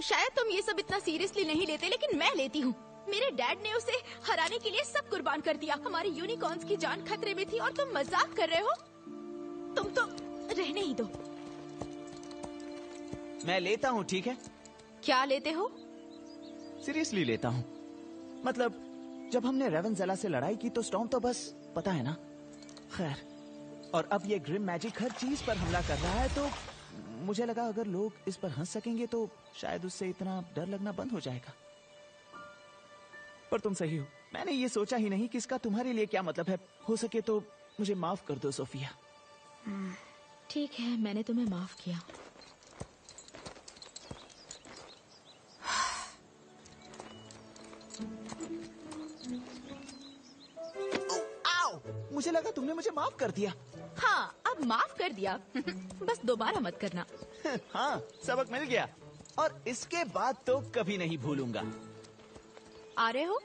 शायद तुम ये सब इतना सीरियसली नहीं लेते, लेकिन मैं लेती हूँ। मेरे डैड ने उसे हराने के लिए सब कुर्बान कर दिया। हमारी यूनिकॉर्न्स की जान खतरे में थी और तुम मजाक कर रहे हो? तुम तो रहने ही दो। मैं लेता हूँ, ठीक है? क्या लेते हो? सीरियसली लेता हूँ। मतलब जब हमने रेवेंजेला से लड़ाई की तो स्टॉर्म तो बस पता है ना। खैर, और अब ये ग्रिम मैजिक हर चीज पर हमला कर रहा है, तो मुझे लगा अगर लोग इस पर हंस सकेंगे तो शायद उससे इतना डर लगना बंद हो जाएगा। पर तुम सही हो, मैंने ये सोचा ही नहीं कि इसका तुम्हारे लिए क्या मतलब है। हो सके तो मुझे माफ कर दो सोफिया। ठीक है, मैंने तुम्हें माफ किया। मुझे लगा तुमने मुझे माफ कर दिया। हाँ, अब माफ कर दिया। बस दोबारा मत करना। हाँ, सबक मिल गया और इसके बाद तो कभी नहीं भूलूंगा। आ रहे हो?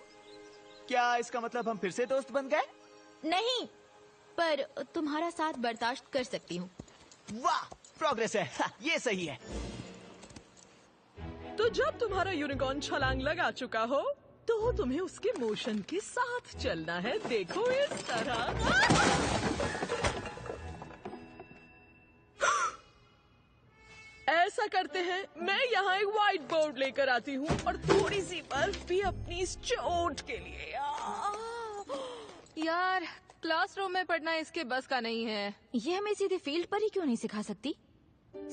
क्या इसका मतलब हम फिर से दोस्त बन गए? नहीं, पर तुम्हारा साथ बर्दाश्त कर सकती हूँ। वाह, प्रोग्रेस है। ये सही है। तो जब तुम्हारा यूनिकॉर्न छलांग लगा चुका हो तो तुम्हें उसके मोशन के साथ चलना है। देखो इस तरह। ऐसा ऐसा करते हैं, मैं यहाँ एक व्हाइट बोर्ड लेकर आती हूँ और थोड़ी सी बर्फ भी अपनी इस चोट के लिए। यार, क्लासरूम में पढ़ना इसके बस का नहीं है। ये हमें सीधे फील्ड पर ही क्यों नहीं सिखा सकती?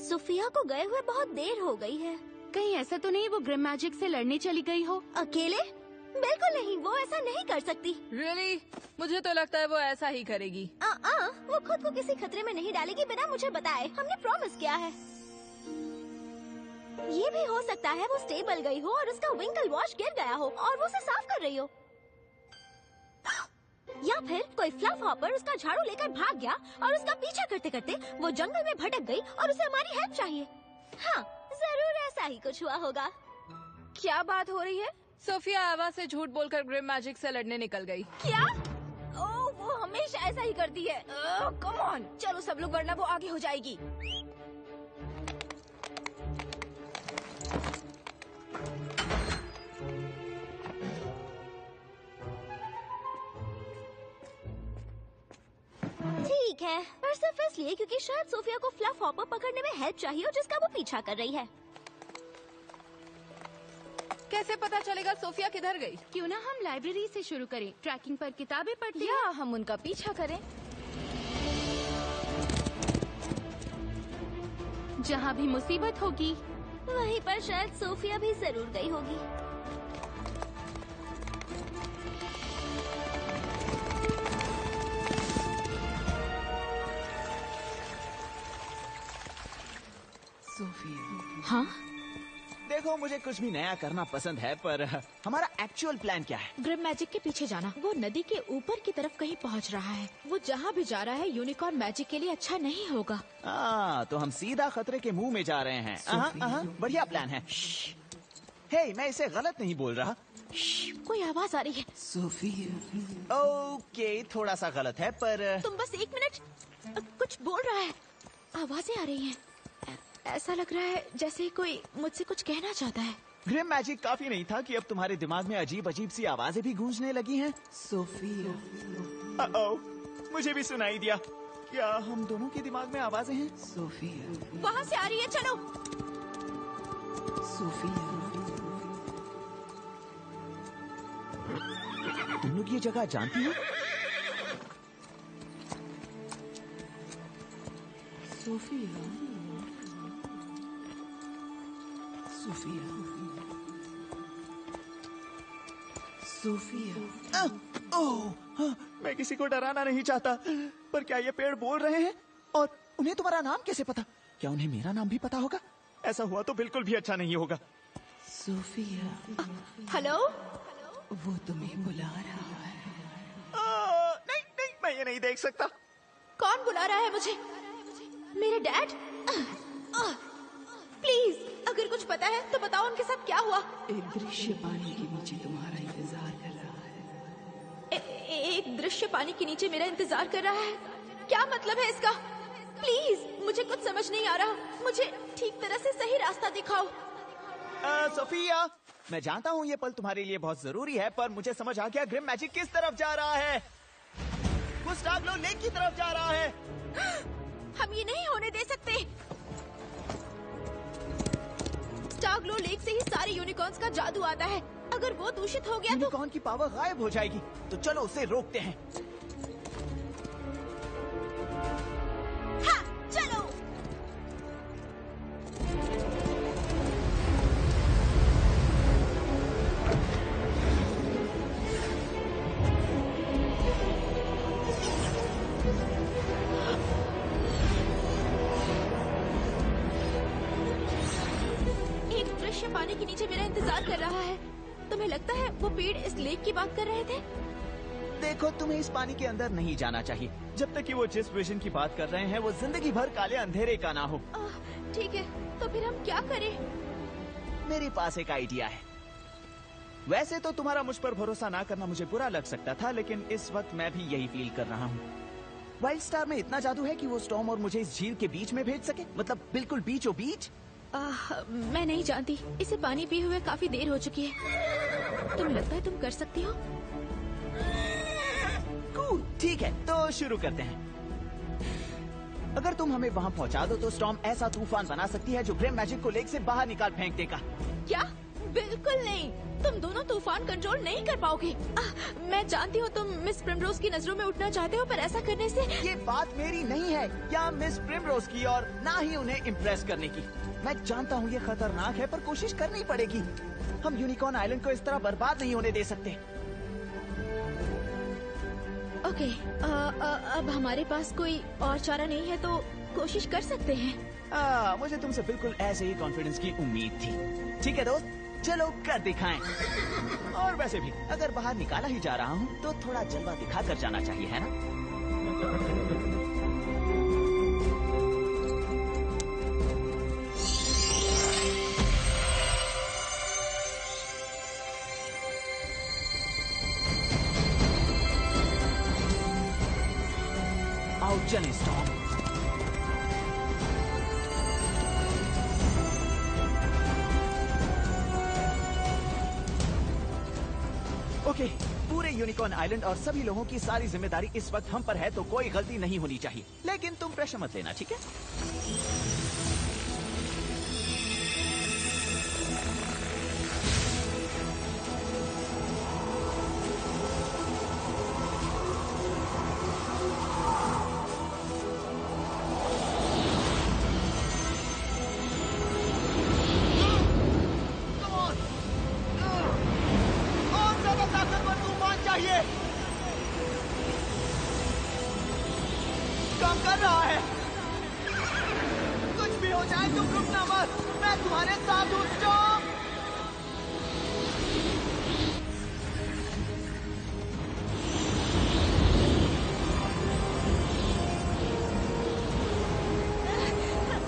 सोफिया को गए हुए बहुत देर हो गई है। कहीं ऐसा तो नहीं वो ग्रिम मैजिक से लड़ने चली गई हो? अकेले? बिल्कुल नहीं, वो ऐसा नहीं कर सकती। Really? मुझे तो लगता है वो ऐसा ही करेगी। वो खुद को किसी खतरे में नहीं डालेगी बिना मुझे बताए। हमने प्रॉमिस किया है। ये भी हो सकता है वो स्टेबल गई हो और उसका विंकल वॉश गिर गया हो और वो उसे साफ कर रही हो। या फिर कोई फ्लफ हॉपर उसका झाड़ू लेकर भाग गया और उसका पीछा करते करते वो जंगल में भटक गई और उसे हमारी हेल्प चाहिए। हाँ, जरूर ऐसा ही कुछ हुआ होगा। क्या बात हो रही है? सोफिया आवा से झूठ बोलकर ग्रिम मैजिक से लड़ने निकल गई। क्या? ओह, वो हमेशा ऐसा ही करती है। कम ऑन, चलो सब लोग, वरना वो आगे हो जाएगी। ठीक है, पर सिर्फ इसलिए क्योंकि शायद सोफिया को फ्लफ हॉपर पकड़ने में हेल्प चाहिए और जिसका वो पीछा कर रही है। कैसे पता चलेगा सोफिया किधर गई? क्यों ना हम लाइब्रेरी से शुरू करें, ट्रैकिंग पर किताबें पढ़ते या हम उनका पीछा करें। जहाँ भी मुसीबत होगी वहीं पर शायद सोफिया भी जरूर गई होगी। हाँ, देखो, मुझे कुछ भी नया करना पसंद है, पर हमारा एक्चुअल प्लान क्या है? ग्रिम मैजिक के पीछे जाना। वो नदी के ऊपर की तरफ कहीं पहुंच रहा है। वो जहाँ भी जा रहा है यूनिकॉर्न मैजिक के लिए अच्छा नहीं होगा। तो हम सीधा खतरे के मुंह में जा रहे हैं। बढ़िया प्लान है। हे, मैं इसे गलत नहीं बोल रहा। कोई आवाज आ रही है। ओके, थोड़ा सा गलत है, पर तुम बस एक मिनट। कुछ बोल रहा है। आवाजें आ रही हैं। ऐसा लग रहा है जैसे कोई मुझसे कुछ कहना चाहता है। ग्रिम मैजिक काफी नहीं था कि अब तुम्हारे दिमाग में अजीब अजीब सी आवाजें भी गूंजने लगी हैं। सोफिया। मुझे भी सुनाई दिया। क्या हम दोनों के दिमाग में आवाजें हैं? सोफिया। वहाँ से आ रही है, चलो। सोफिया। तुम लोग ये जगह जानती हो? सोफिया। सोफिया। मैं किसी को डराना नहीं चाहता, पर क्या ये पेड़ बोल रहे हैं? और उन्हें तुम्हारा नाम कैसे पता? क्या उन्हें मेरा नाम भी पता होगा? ऐसा हुआ तो बिल्कुल भी अच्छा नहीं होगा। सोफिया। हेलो, वो तुम्हें बुला रहा है। नहीं नहीं, मैं ये नहीं देख सकता। कौन बुला रहा है मुझे? मेरे डैड? प्लीज, अगर कुछ पता है तो बताओ उनके साथ क्या हुआ। एक दृश्य पानी के नीचे तुम्हारा इंतजार कर रहा है। एक दृश्य पानी के नीचे मेरा इंतजार कर रहा है? क्या मतलब है इसका? प्लीज, मुझे कुछ समझ नहीं आ रहा। मुझे ठीक तरह से सही रास्ता दिखाओ। सोफिया, मैं जानता हूँ ये पल तुम्हारे लिए बहुत जरूरी है, पर मुझे समझ आ गया ग्रिम मैजिक किस तरफ जा रहा है। वो स्टारग्लो लेक की तरफ जा रहा है। हम ये नहीं होने दे सकते। स्टारग्लो लेक से ही सारे यूनिकॉर्न्स का जादू आता है। अगर वो दूषित हो गया तो यूनिकॉर्न की पावर गायब हो जाएगी। तो चलो उसे रोकते हैं। हाँ, चलो। पानी के नीचे मेरा इंतजार कर रहा है। तुम्हें लगता है वो पेड़ इस लेक की बात कर रहे थे? देखो, तुम्हें इस पानी के अंदर नहीं जाना चाहिए जब तक कि वो जिस विजन की बात कर रहे हैं वो जिंदगी भर काले अंधेरे का ना हो। ठीक है, तो फिर हम क्या करें? मेरे पास एक आइडिया है। वैसे तो तुम्हारा मुझ पर भरोसा ना करना मुझे बुरा लग सकता था, लेकिन इस वक्त मैं भी यही फील कर रहा हूँ। वाइल्ड स्टार में इतना जादू है कि वो स्टॉर्म और मुझे इस झील के बीच में भेज सके, मतलब बिल्कुल बीचों बीच। मैं नहीं जानती। इसे पानी पिए हुए काफी देर हो चुकी है। तुम्हें लगता है तुम कर सकती हो? ठीक है, तो शुरू करते हैं। अगर तुम हमें वहाँ पहुँचा दो तो स्टॉर्म ऐसा तूफान बना सकती है जो ग्रिम मैजिक को लेक से बाहर निकाल फेंक देगा। क्या? बिल्कुल नहीं, तुम दोनों तूफान कंट्रोल नहीं कर पाओगे। मैं जानती हूँ तुम मिस प्रिमरोज की नजरों में उठना चाहते हो, पर ऐसा करने से ये बात मेरी नहीं है या मिस प्रिमरोज की और ना ही उन्हें इम्प्रेस करने की। मैं जानता हूँ ये खतरनाक है पर कोशिश करनी पड़ेगी। हम यूनिकॉर्न आइलैंड को इस तरह बर्बाद नहीं होने दे सकते। ओके, अब हमारे पास कोई और चारा नहीं है तो कोशिश कर सकते हैं। मुझे तुमसे बिल्कुल ऐसे ही कॉन्फिडेंस की उम्मीद थी। ठीक है दोस्त, चलो कर दिखाएं। और वैसे भी अगर बाहर निकाला ही जा रहा हूँ तो थोड़ा जलवा दिखा कर जाना चाहिए, है ना? आओ चलें स्टॉर्म। ओके, पूरे यूनिकॉर्न आइलैंड और सभी लोगों की सारी जिम्मेदारी इस वक्त हम पर है, तो कोई गलती नहीं होनी चाहिए। लेकिन तुम प्रेशर मत लेना, ठीक है? काम कर रहा है। कुछ भी हो जाए तुम रुकना मत, मैं तुम्हारे साथ हूँ स्टॉर्म।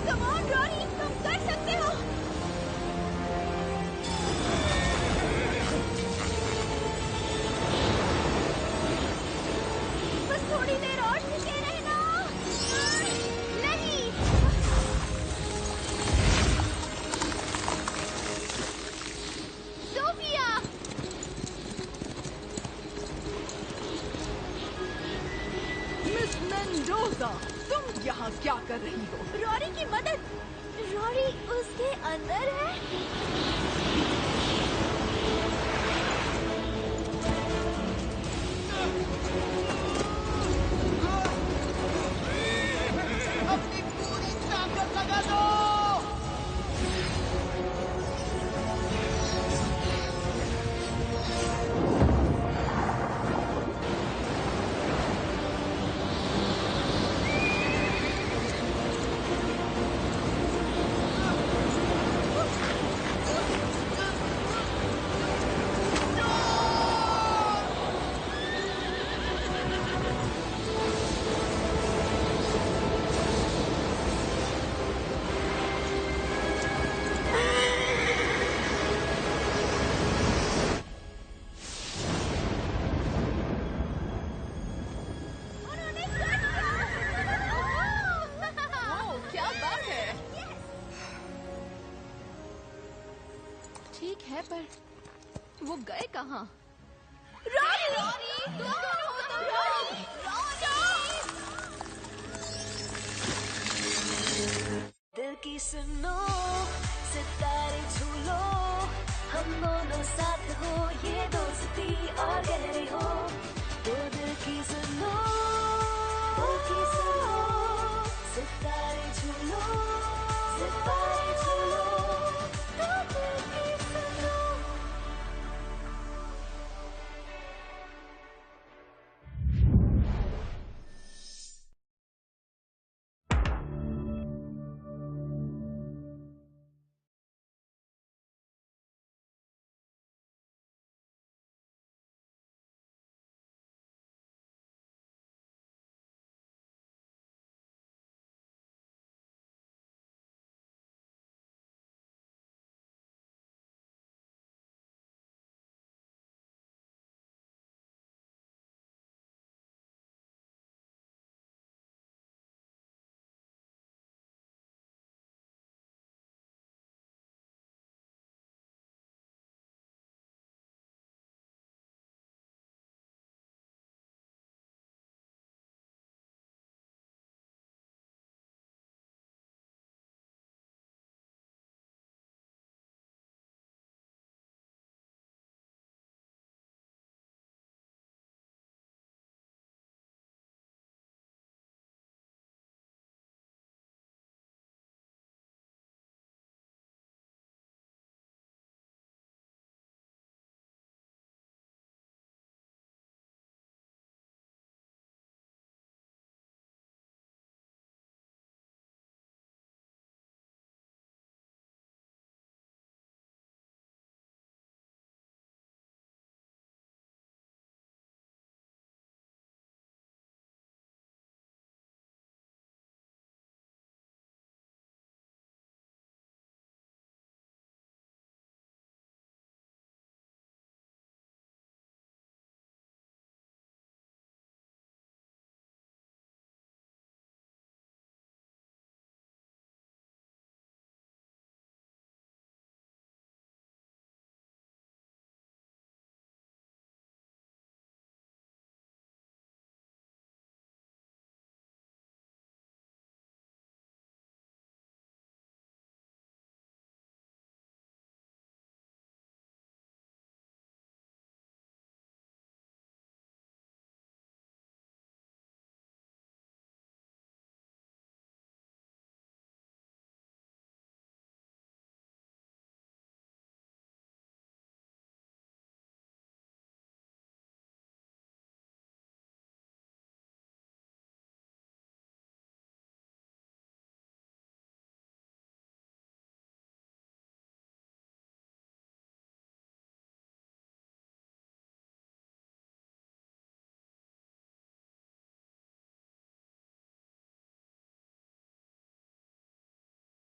कम ऑन रॉनी, तुम कर सकते हो। बस थोड़ी देर और टिके रहना। नहीं, सोफिया। मिस मेंडोजा, तुम यहाँ क्या कर रही हो? रॉरी की मदद। रॉरी उसके अंदर है। अपनी पूरी ताकत लगा दो। क्या बात है। ठीक है, पर वो गए कहाँ? दिल की सुनो, सितारे छू लो, हम दोनों साथ हो, ये दोस्ती और गहरी हो।